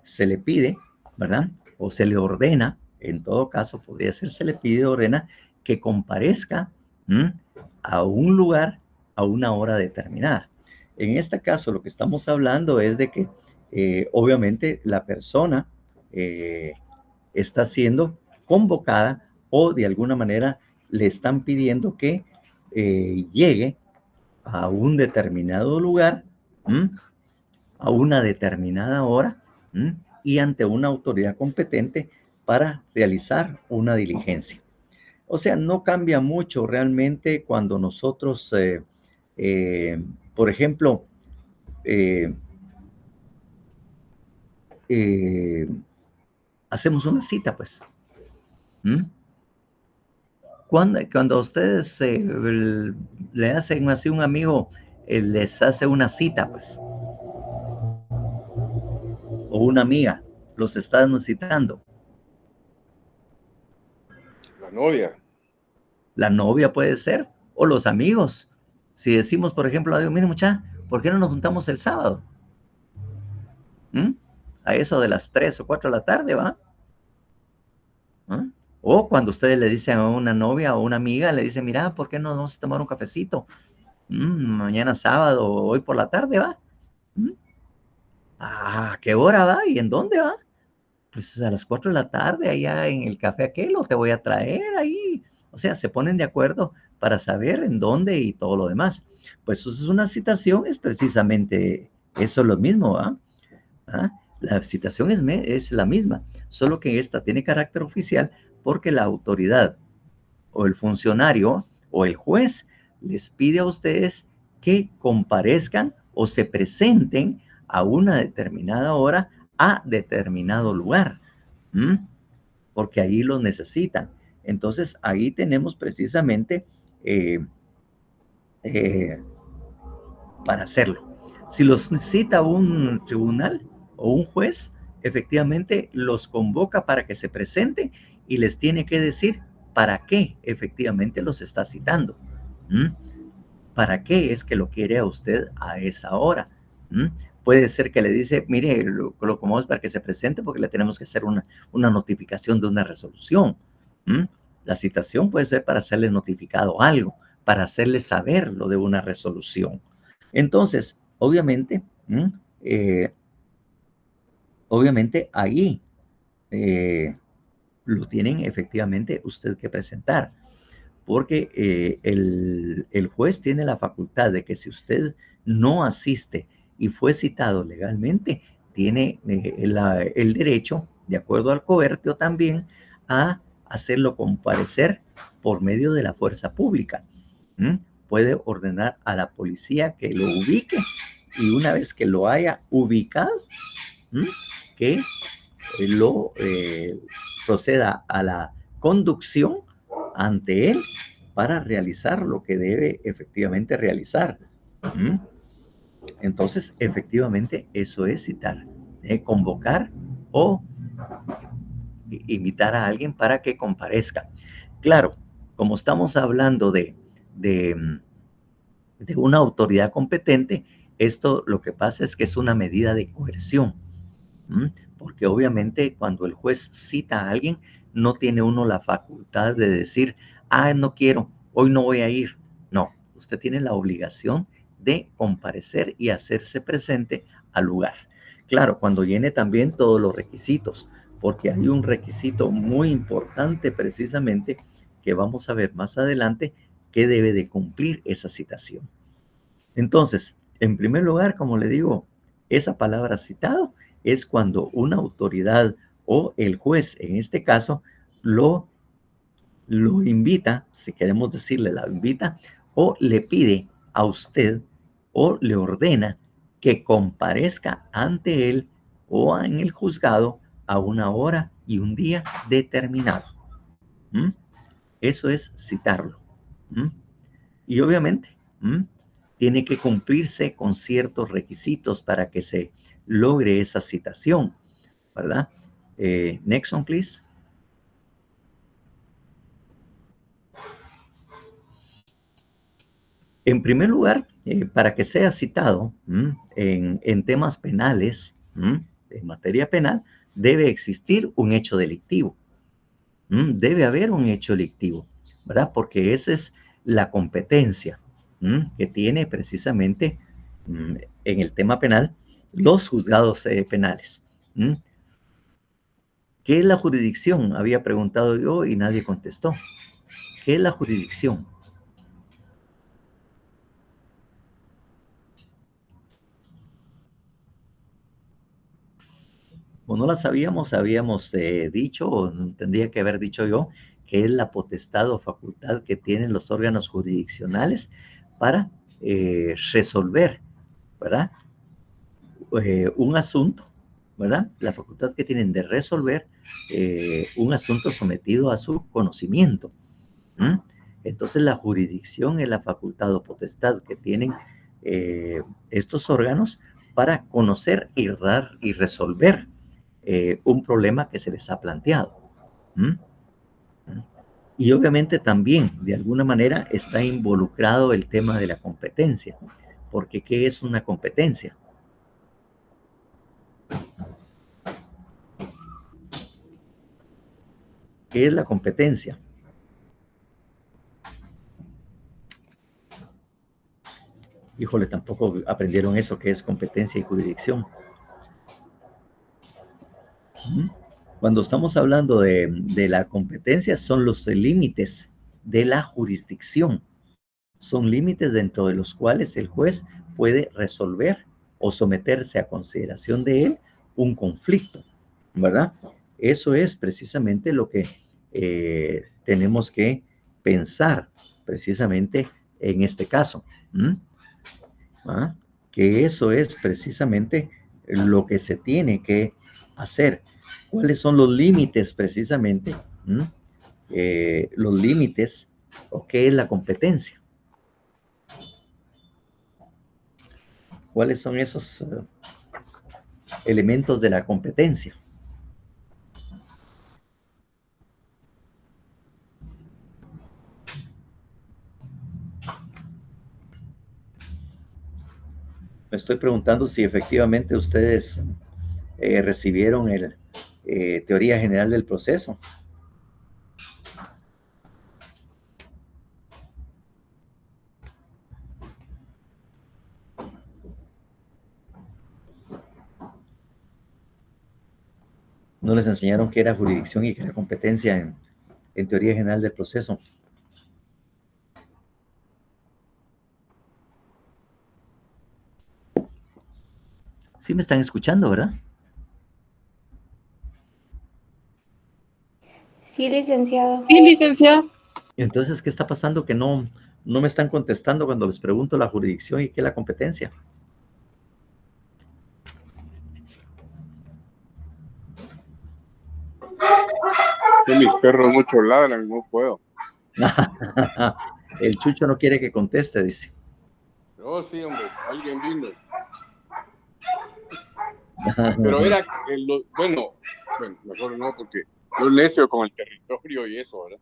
se le pide, ¿verdad? O se le ordena, en todo caso podría ser se le pide, ordena que comparezca a un lugar a una hora determinada. En este caso lo que estamos hablando es de que obviamente la persona está siendo convocada o de alguna manera le están pidiendo que llegue a un determinado lugar, a una determinada hora, y ante una autoridad competente para realizar una diligencia. O sea, no cambia mucho realmente cuando nosotros, por ejemplo, hacemos una cita, pues. Cuando ustedes le hacen así un amigo, les hace una cita, pues, o una amiga, los están citando. La novia. La novia puede ser, o los amigos. Si decimos, por ejemplo, mire muchacha, ¿por qué no nos juntamos el sábado? A eso de las 3 o 4 de la tarde, ¿va? O cuando ustedes le dicen a una novia o una amiga, le dicen, mira, ¿por qué no vamos a tomar un cafecito? Mañana sábado o hoy por la tarde, ¿va? ¿Qué hora va? ¿Y en dónde va? Pues a las 4 de la tarde, allá en el café aquel, o te voy a traer ahí. O sea, se ponen de acuerdo para saber en dónde y todo lo demás. Pues eso es una citación, es precisamente eso es lo mismo, ¿ah? La citación es la misma, solo que esta tiene carácter oficial porque la autoridad o el funcionario o el juez les pide a ustedes que comparezcan o se presenten a una determinada hora a determinado lugar, porque ahí los necesitan. Entonces, ahí tenemos precisamente para hacerlo. Si los cita un tribunal o un juez, efectivamente los convoca para que se presenten y les tiene que decir para qué efectivamente los está citando. ¿Para qué es que lo quiere a usted a esa hora? Puede ser que le dice, mire, lo colocamos para que se presente porque le tenemos que hacer una notificación de una resolución. La citación puede ser para hacerle notificado algo, para hacerle saber lo de una resolución. Entonces, obviamente, ¿Mm? Obviamente ahí lo tienen efectivamente usted que presentar, porque el juez tiene la facultad de que si usted no asiste y fue citado legalmente, tiene el derecho, de acuerdo al cobertio también, a hacerlo comparecer por medio de la fuerza pública. ¿Mm? Puede ordenar a la policía que lo ubique y una vez que lo haya ubicado, ¿Mm? que lo proceda a la conducción ante él para realizar lo que debe efectivamente realizar. ¿Mm? Entonces, efectivamente, eso es citar, convocar o invitar a alguien para que comparezca. Claro, como estamos hablando de una autoridad competente, esto lo que pasa es que es una medida de coerción. ¿Mm? Porque obviamente cuando el juez cita a alguien, no tiene uno la facultad de decir, ah, no quiero, hoy no voy a ir. No, usted tiene la obligación de comparecer y hacerse presente al lugar. Claro, cuando llene también todos los requisitos, porque hay un requisito muy importante precisamente que vamos a ver más adelante que debe de cumplir esa citación. Entonces, en primer lugar, como le digo, esa palabra citado es cuando una autoridad o el juez, en este caso, lo invita, si queremos decirle la invita, o le pide a usted o le ordena que comparezca ante él o en el juzgado a una hora y un día determinado. ¿Mm? Eso es citarlo. ¿Mm? Y obviamente, tiene que cumplirse con ciertos requisitos para que se logre esa citación, ¿verdad? Next one, please. En primer lugar, para que sea citado en temas penales, en materia penal, debe existir un hecho delictivo. Debe haber un hecho delictivo, ¿verdad? Porque esa es la competencia que tiene precisamente en el tema penal los juzgados penales. ¿Qué es la jurisdicción? Había preguntado yo y nadie contestó. ¿Qué es la jurisdicción? O no la sabíamos, habíamos dicho, o tendría que haber dicho yo, que es la potestad o facultad que tienen los órganos jurisdiccionales para resolver, ¿verdad? Un asunto, ¿verdad? La facultad que tienen de resolver un asunto sometido a su conocimiento. Entonces, la jurisdicción es la facultad o potestad que tienen estos órganos para conocer y dar y resolver un problema que se les ha planteado. Y obviamente también, de alguna manera, está involucrado el tema de la competencia, porque ¿qué es una competencia? ¿Qué es la competencia? Híjole, tampoco aprendieron eso, que es competencia y jurisdicción. Cuando estamos hablando de la competencia, son los límites de la jurisdicción. Son límites dentro de los cuales el juez puede resolver o someterse a consideración de él un conflicto, ¿verdad? Eso es precisamente lo que tenemos que pensar precisamente en este caso. ¿Ah? Que eso es precisamente lo que se tiene que hacer. ¿Cuáles son los límites precisamente? Los límites o qué es la competencia. ¿Cuáles son esos elementos de la competencia? Me estoy preguntando si efectivamente ustedes recibieron el teoría general del proceso. No les enseñaron qué era jurisdicción y qué era competencia en teoría general del proceso. Sí me están escuchando, ¿verdad? Sí, licenciado. Sí, licenciado. Entonces, ¿qué está pasando? Que no me están contestando cuando les pregunto la jurisdicción y qué es la competencia. Que mis perros mucho ladran, no puedo. El Chucho no quiere que conteste, dice. Oh, sí, hombre, alguien vino. Pero era, bueno, mejor no, porque yo necio con el territorio y eso, ¿verdad?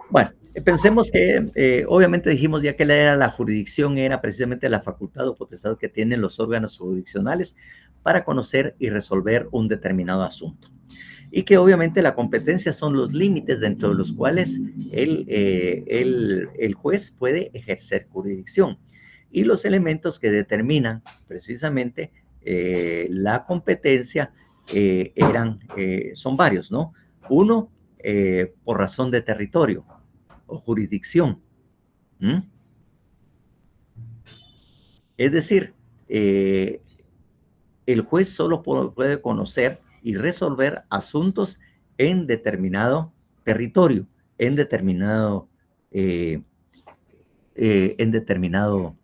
Bueno, pensemos que obviamente dijimos ya que la jurisdicción era precisamente la facultad o potestad que tienen los órganos jurisdiccionales para conocer y resolver un determinado asunto. Y que obviamente la competencia son los límites dentro de los cuales el juez puede ejercer jurisdicción. Y los elementos que determinan precisamente la competencia son varios, ¿no? Uno, por razón de territorio o jurisdicción. Es decir, el juez solo puede conocer y resolver asuntos en determinado territorio, en determinado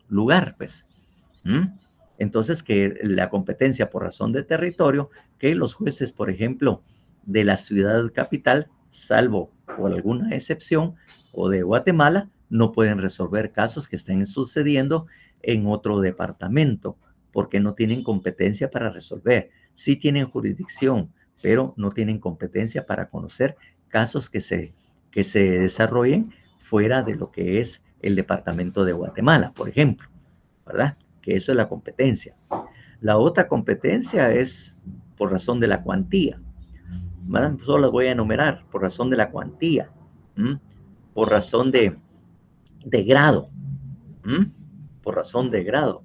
lugar, pues. Entonces, que la competencia por razón de territorio, que los jueces, por ejemplo, de la ciudad capital, salvo por alguna excepción, o de Guatemala, no pueden resolver casos que estén sucediendo en otro departamento, porque no tienen competencia para resolver. Sí tienen jurisdicción, pero no tienen competencia para conocer casos que se desarrollen fuera de lo que es el departamento de Guatemala, por ejemplo, ¿verdad? Que eso es la competencia. La otra competencia es por razón de la cuantía. ¿Verdad? Solo las voy a enumerar por razón de la cuantía, por razón de grado, por razón de grado.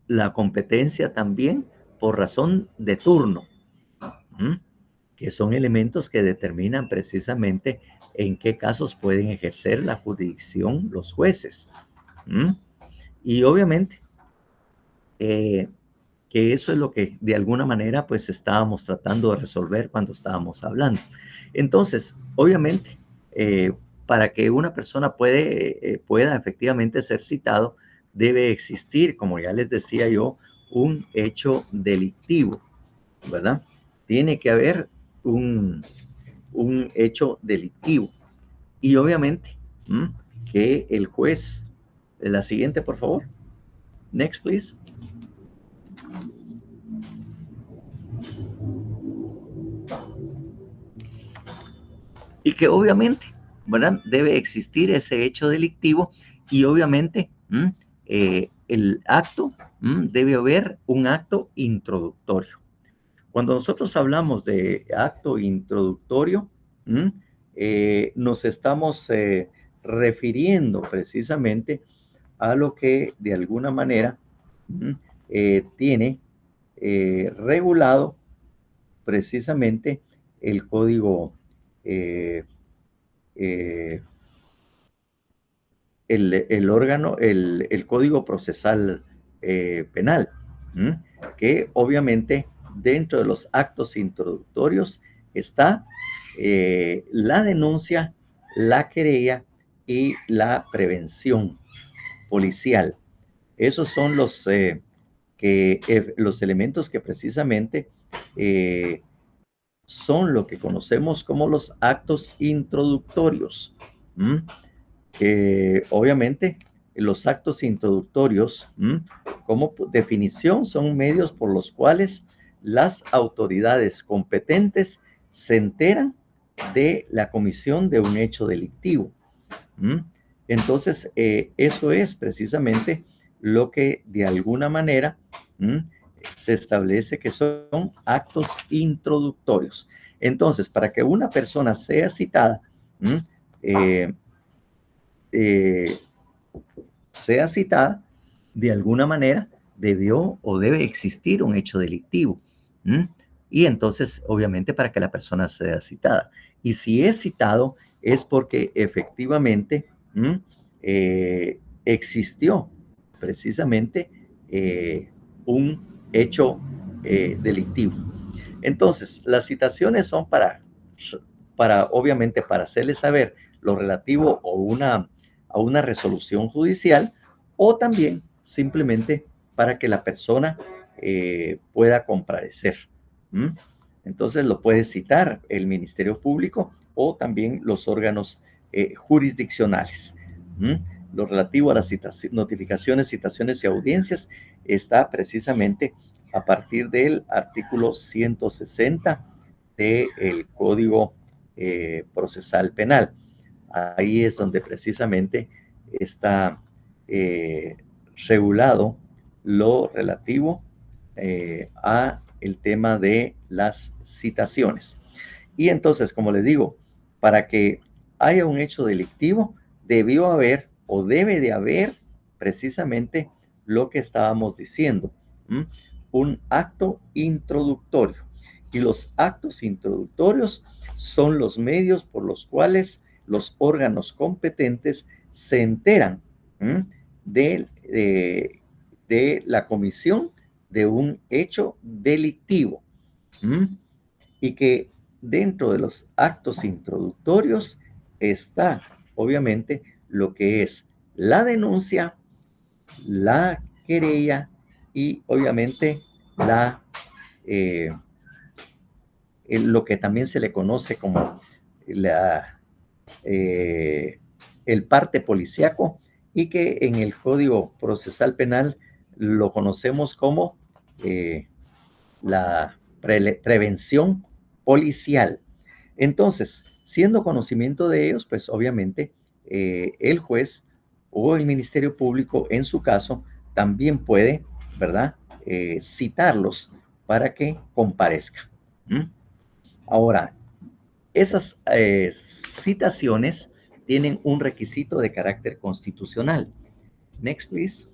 La competencia también por razón de turno, que son elementos que determinan precisamente en qué casos pueden ejercer la jurisdicción los jueces. Y obviamente que eso es lo que de alguna manera pues estábamos tratando de resolver cuando estábamos hablando. Entonces, obviamente, para que una persona pueda efectivamente ser citado, debe existir, como ya les decía yo, un hecho delictivo, ¿verdad? Tiene que haber un hecho delictivo. Y obviamente que el juez, la siguiente, por favor. Next, please. Y que obviamente, ¿verdad? Debe existir ese hecho delictivo y obviamente el acto, debe haber un acto introductorio. Cuando nosotros hablamos de acto introductorio, nos estamos refiriendo precisamente a lo que de alguna manera tiene regulado precisamente el código, el órgano, el código procesal penal, que obviamente dentro de los actos introductorios está la denuncia, la querella y la prevención policial. Esos son los elementos que precisamente son lo que conocemos como los actos introductorios. Obviamente, los actos introductorios, como definición, son medios por los cuales las autoridades competentes se enteran de la comisión de un hecho delictivo. Entonces, eso es precisamente lo que de alguna manera se establece que son actos introductorios. Entonces, para que una persona sea citada, de alguna manera, debió o debe existir un hecho delictivo. Y entonces, obviamente, para que la persona sea citada. Y si es citado, es porque efectivamente existió precisamente un hecho delictivo. Entonces, las citaciones son obviamente, para hacerles saber lo relativo a una resolución judicial, o también simplemente para que la persona pueda comparecer. Entonces lo puede citar el Ministerio Público o también los órganos jurisdiccionales. Lo relativo a las notificaciones, citaciones y audiencias está precisamente a partir del artículo 160 del Código Procesal Penal. Ahí es donde precisamente está regulado lo relativo a el tema de las citaciones. Y entonces, como les digo, para que haya un hecho delictivo, debió haber o debe de haber precisamente lo que estábamos diciendo, un acto introductorio. Y los actos introductorios son los medios por los cuales los órganos competentes se enteran de la comisión de un hecho delictivo. Y que dentro de los actos introductorios está, obviamente, lo que es la denuncia, la querella y, obviamente, lo que también se le conoce como el parte policíaco, y que en el Código Procesal Penal lo conocemos como la prevención policial. Entonces, siendo conocimiento de ellos, pues obviamente el juez o el Ministerio Público, en su caso, también puede, ¿verdad?, citarlos para que comparezcan. Ahora, esas citaciones tienen un requisito de carácter constitucional. Next, please.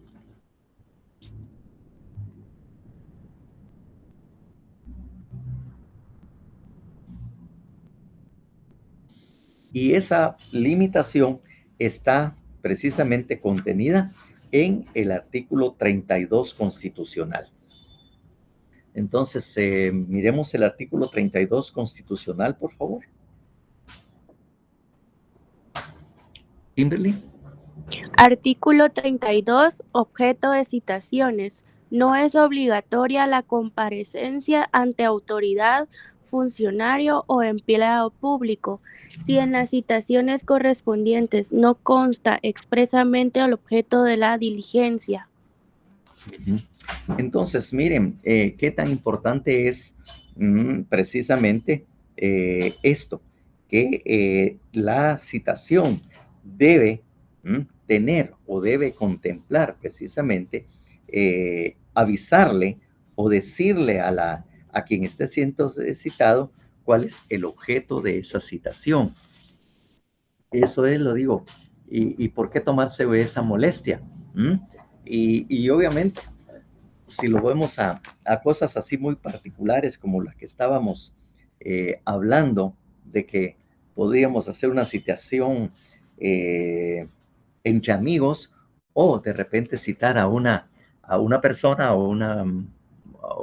Y esa limitación está precisamente contenida en el artículo 32 constitucional. Entonces, miremos el artículo 32 constitucional, por favor. Kimberly. Artículo 32, objeto de citaciones. No es obligatoria la comparecencia ante autoridad, funcionario o empleado público, si en las citaciones correspondientes no consta expresamente el objeto de la diligencia. Entonces, miren, qué tan importante es precisamente esto, que la citación debe tener o debe contemplar precisamente avisarle o decirle a quien esté siendo citado cuál es el objeto de esa citación. Eso es, lo digo, y por qué tomarse esa molestia. Y obviamente, si lo vemos a cosas así muy particulares como las que estábamos hablando, de que podríamos hacer una citación entre amigos, o de repente citar a una persona o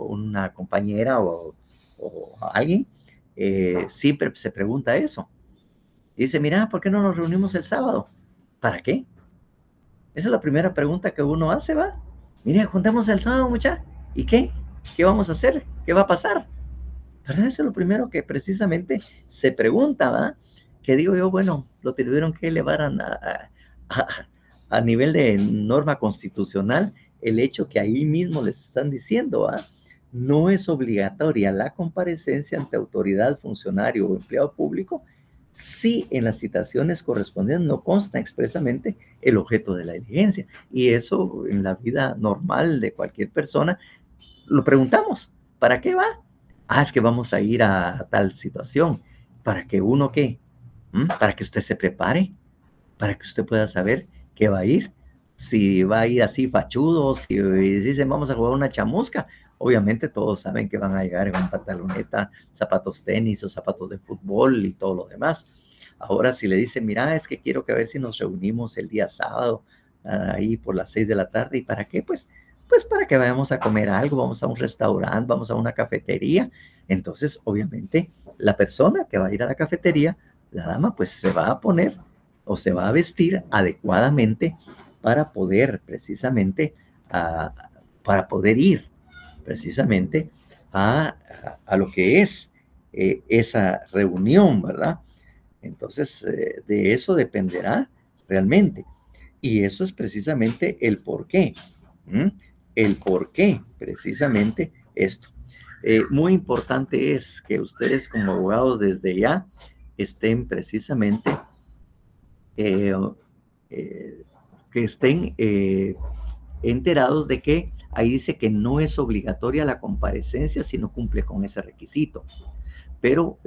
una compañera o a alguien, siempre se pregunta eso. Dice, mira, ¿por qué no nos reunimos el sábado? ¿Para qué? Esa es la primera pregunta que uno hace, ¿va? Mire, juntemos el sábado, muchacha. ¿Y qué? ¿Qué vamos a hacer? ¿Qué va a pasar? ¿Verdad? Eso es lo primero que precisamente se pregunta, ¿va? Que digo yo, bueno, lo tuvieron que elevar a nivel de norma constitucional, el hecho que ahí mismo les están diciendo, ¿va? No es obligatoria la comparecencia ante autoridad, funcionario o empleado público si en las citaciones correspondientes no consta expresamente el objeto de la diligencia. Y eso en la vida normal de cualquier persona lo preguntamos. ¿Para qué va? Es que vamos a ir a tal situación. ¿Para que uno qué? Para que usted se prepare, para que usted pueda saber que va a ir. Si va a ir así fachudo, si dicen vamos a jugar una chamusca, obviamente todos saben que van a llegar con pantaloneta, zapatos tenis o zapatos de fútbol y todo lo demás. Ahora si le dicen, mira, es que quiero que a ver si nos reunimos el día sábado, ahí por las 6 de la tarde, ¿y para qué? Pues para que vayamos a comer algo, vamos a un restaurante, vamos a una cafetería. Entonces, obviamente, la persona que va a ir a la cafetería, la dama, pues se va a poner o se va a vestir adecuadamente para poder precisamente, para poder ir precisamente a lo que es esa reunión, ¿verdad? Entonces, de eso dependerá realmente. Y eso es precisamente el por qué. El por qué, precisamente esto. Muy importante es que ustedes como abogados desde ya estén precisamente, que estén enterados de que ahí dice que no es obligatoria la comparecencia si no cumple con ese requisito. Pero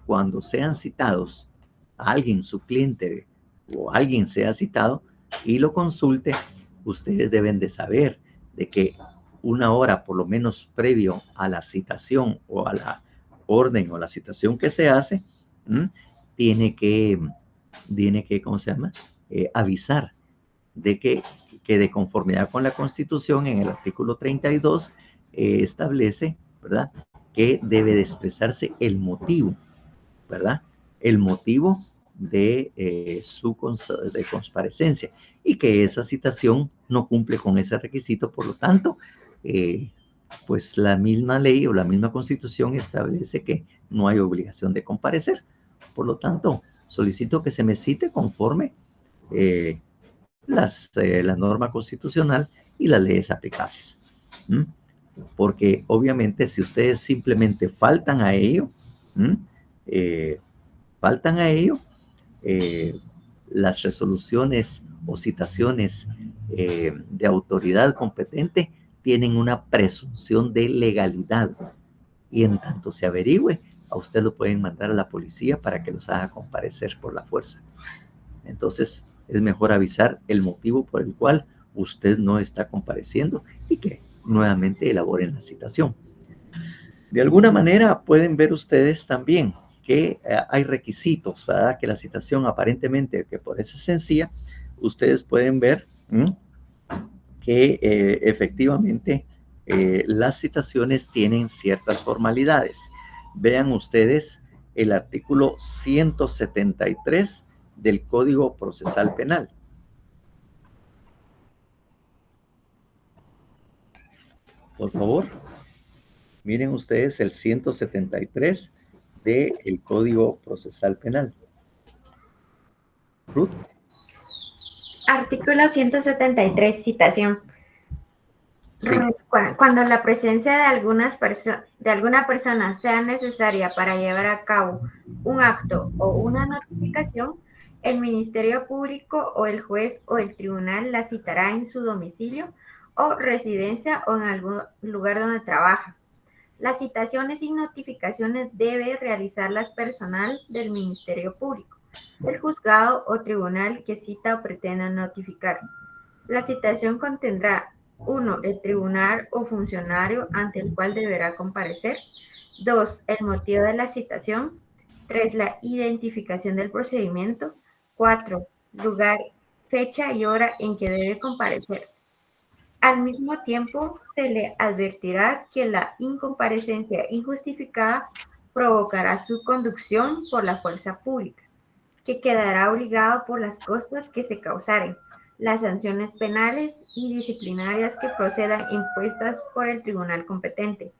cuando sean citados, alguien, su cliente o alguien sea citado y lo consulte, ustedes deben de saber de que una hora por lo menos previo a la citación o a la orden o la citación que se hace, tiene que, ¿cómo se llama? Avisar de que de conformidad con la Constitución, en el artículo 32, establece, ¿verdad?, que debe de expresarse el motivo, ¿verdad? El motivo de su comparecencia y que esa citación no cumple con ese requisito. Por lo tanto, pues la misma ley o la misma Constitución establece que no hay obligación de comparecer. Por lo tanto, solicito que se me cite conforme la norma constitucional y las leyes aplicables. Porque obviamente si ustedes simplemente faltan a ello, las resoluciones o citaciones de autoridad competente tienen una presunción de legalidad, y en tanto se averigüe, a usted lo pueden mandar a la policía para que los haga comparecer por la fuerza. Entonces es mejor avisar el motivo por el cual usted no está compareciendo y que nuevamente elaboren la citación. De alguna manera pueden ver ustedes también que hay requisitos, ¿verdad? Que la citación aparentemente, que por eso es sencilla, ustedes pueden ver que efectivamente las citaciones tienen ciertas formalidades. Vean ustedes el artículo 173 del Código Procesal Penal. Por favor, miren ustedes el 173 del Código Procesal Penal. Ruth. Artículo 173, citación. Sí. Cuando la presencia de alguna persona sea necesaria para llevar a cabo un acto o una notificación, el Ministerio Público o el juez o el tribunal la citará en su domicilio o residencia o en algún lugar donde trabaja. Las citaciones y notificaciones debe realizarlas personal del Ministerio Público, del juzgado o tribunal que cita o pretenda notificar. La citación contendrá 1. El tribunal o funcionario ante el cual deberá comparecer. 2. El motivo de la citación. 3. La identificación del procedimiento. 4. Lugar, fecha y hora en que debe comparecer. Al mismo tiempo, se le advertirá que la incomparecencia injustificada provocará su conducción por la fuerza pública, que quedará obligado por las costas que se causaren, las sanciones penales y disciplinarias que procedan impuestas por el tribunal competente,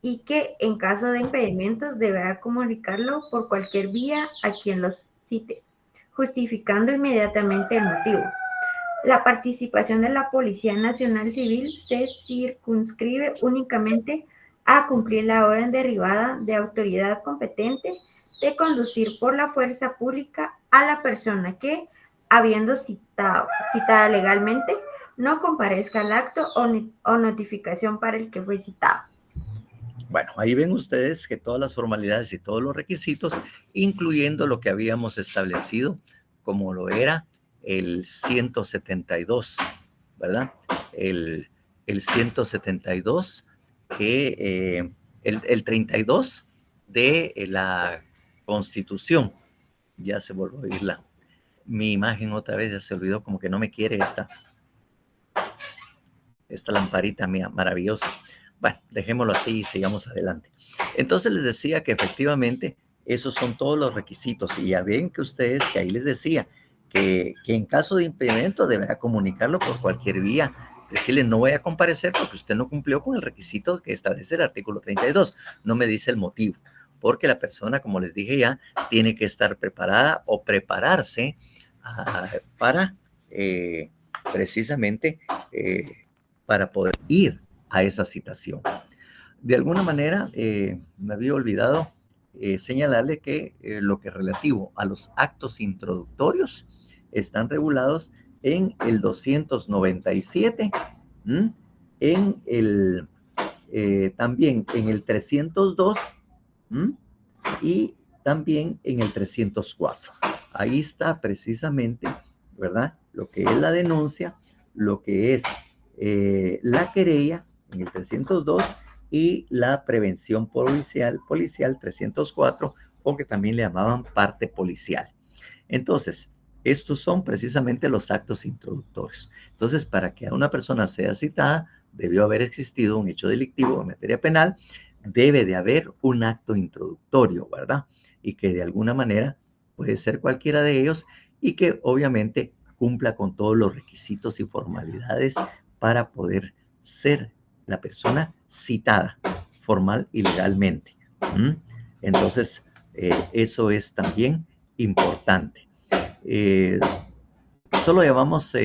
y que en caso de impedimentos deberá comunicarlo por cualquier vía a quien los cite, justificando inmediatamente el motivo. La participación de la Policía Nacional Civil se circunscribe únicamente a cumplir la orden derivada de autoridad competente de conducir por la fuerza pública a la persona que, habiendo citada legalmente, no comparezca al acto o notificación para el que fue citado. Bueno, ahí ven ustedes que todas las formalidades y todos los requisitos, incluyendo lo que habíamos establecido, como lo era el 172 ¿verdad? El 172, el 32 de la Constitución. Ya se volvió a ir mi imagen otra vez, ya se olvidó, como que no me quiere esta lamparita mía maravillosa. Bueno, dejémoslo así y sigamos adelante. Entonces les decía que efectivamente esos son todos los requisitos, y ya ven que ustedes, que ahí les decía que en caso de impedimento deberá comunicarlo por cualquier vía, decirle no voy a comparecer porque usted no cumplió con el requisito que establece el artículo 32, no me dice el motivo, porque la persona, como les dije ya, tiene que estar preparada o prepararse para precisamente para poder ir a esa citación. De alguna manera, me había olvidado señalarle que lo que es relativo a los actos introductorios están regulados en el 297, también en el 302 y también en el 304. Ahí está precisamente, ¿verdad? Lo que es la denuncia, lo que es la querella en el 302 y la prevención policial 304, o que también le llamaban parte policial. Entonces, estos son precisamente los actos introductorios. Entonces, para que una persona sea citada, debió haber existido un hecho delictivo en materia penal, debe de haber un acto introductorio, ¿verdad? Y que de alguna manera puede ser cualquiera de ellos y que obviamente cumpla con todos los requisitos y formalidades para poder ser la persona citada formal y legalmente. Entonces, eso es también importante. Solo llamamos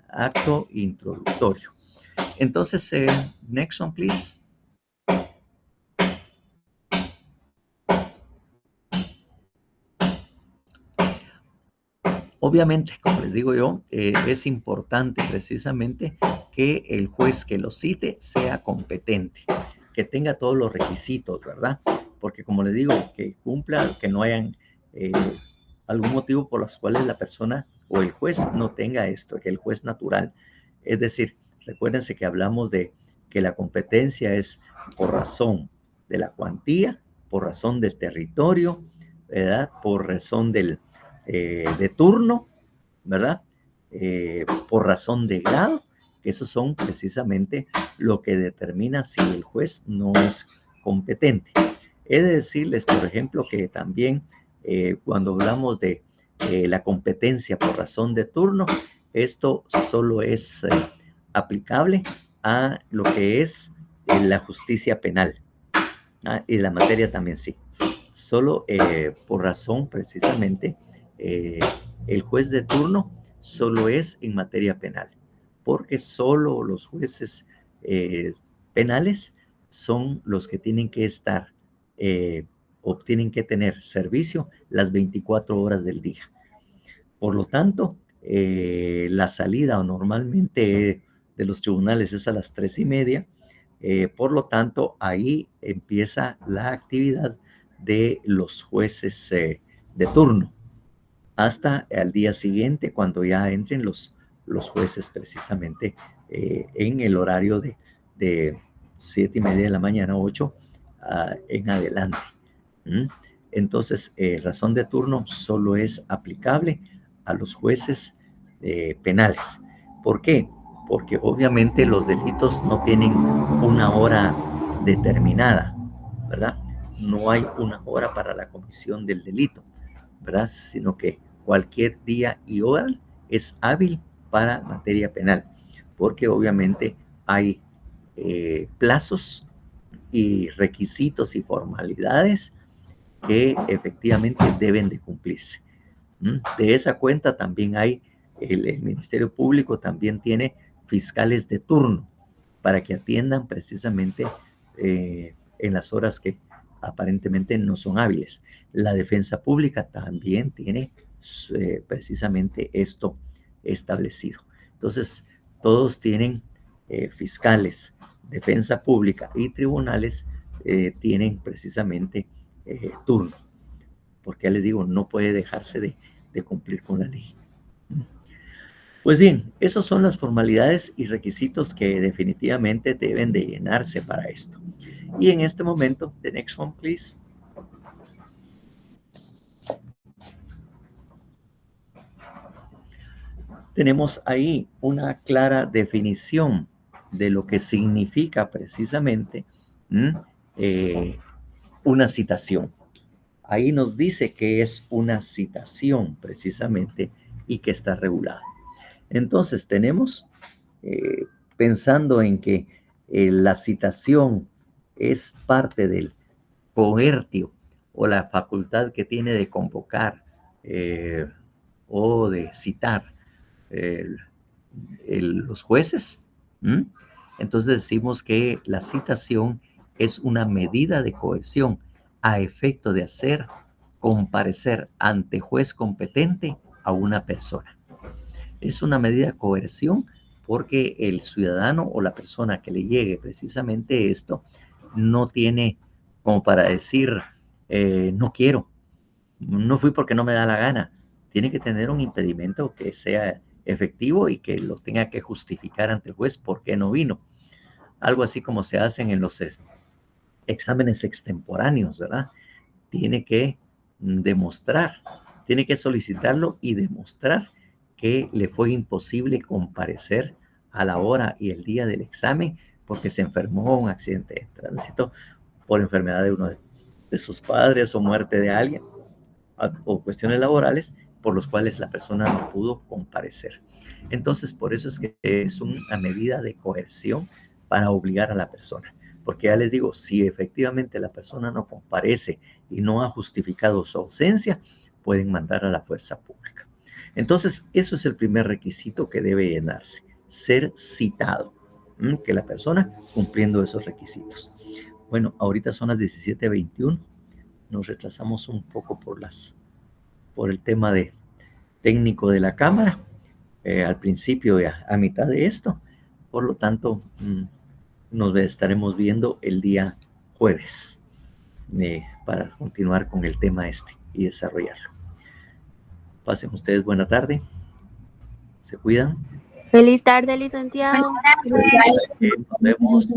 acto introductorio. Entonces, next one, please. Obviamente, como les digo yo, es importante precisamente que el juez que lo cite sea competente, que tenga todos los requisitos, ¿verdad? Porque como les digo, que cumpla, que no hayan algún motivo por los cuales la persona o el juez no tenga esto, que el juez natural. Es decir, recuérdense que hablamos de que la competencia es por razón de la cuantía, por razón del territorio, ¿verdad? Por razón de turno, ¿verdad? Por razón de grado. Esos son precisamente lo que determina si el juez no es competente. He de decirles, por ejemplo, que también cuando hablamos de la competencia por razón de turno, esto solo es aplicable a lo que es la justicia penal. Y la materia también sí. Solo por razón precisamente el juez de turno solo es en materia penal, porque solo los jueces penales son los que tienen que estar o tienen que tener servicio las 24 horas del día. Por lo tanto, la salida normalmente de los tribunales es a las 3:30. Por lo tanto, ahí empieza la actividad de los jueces de turno hasta el día siguiente, cuando ya entren los jueces precisamente en el horario de 7:30 de la mañana, 8 en adelante. Entonces, razón de turno solo es aplicable a los jueces penales. ¿Por qué? Porque obviamente los delitos no tienen una hora determinada, ¿verdad? No hay una hora para la comisión del delito, ¿verdad? Sino que cualquier día y hora es hábil para materia penal, porque obviamente hay plazos y requisitos y formalidades que efectivamente deben de cumplirse. De esa cuenta también hay, el Ministerio Público también tiene fiscales de turno para que atiendan precisamente en las horas que aparentemente no son hábiles. La defensa pública también tiene precisamente esto establecido. Entonces, todos tienen fiscales, defensa pública y tribunales tienen precisamente turno, porque ya les digo, no puede dejarse de cumplir con la ley. Pues bien, esas son las formalidades y requisitos que definitivamente deben de llenarse para esto. Y en este momento, the next one, please. Tenemos ahí una clara definición de lo que significa precisamente una citación. Ahí nos dice que es una citación precisamente y que está regulada. Entonces tenemos, pensando en que la citación es parte del coertio o la facultad que tiene de convocar o de citar los jueces, entonces decimos que la citación es una medida de coerción a efecto de hacer comparecer ante juez competente a una persona. Es una medida de coerción porque el ciudadano o la persona que le llegue precisamente esto no tiene como para decir no quiero, no fui porque no me da la gana. Tiene que tener un impedimento que sea efectivo y que lo tenga que justificar ante el juez por qué no vino. Algo así como se hacen en los exámenes extemporáneos, ¿verdad? Tiene que demostrar, tiene que solicitarlo y demostrar que le fue imposible comparecer a la hora y el día del examen porque se enfermó, un accidente de tránsito, por enfermedad de uno de sus padres o muerte de alguien, o cuestiones laborales por los cuales la persona no pudo comparecer. Entonces, por eso es que es una medida de coerción para obligar a la persona. Porque ya les digo, si efectivamente la persona no comparece y no ha justificado su ausencia, pueden mandar a la fuerza pública. Entonces, eso es el primer requisito que debe llenarse, ser citado, que la persona cumpliendo esos requisitos. Bueno, ahorita son las 17:21, nos retrasamos un poco por el tema técnico de la cámara, al principio y a mitad de esto, por lo tanto, nos estaremos viendo el día jueves para continuar con el tema y desarrollarlo. Pasen ustedes buena tarde. Se cuidan. Feliz tarde, licenciado. Nos vemos.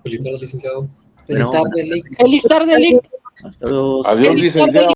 Feliz tarde, licenciado. Feliz tarde, Lic. Hasta luego. Adiós, licenciado.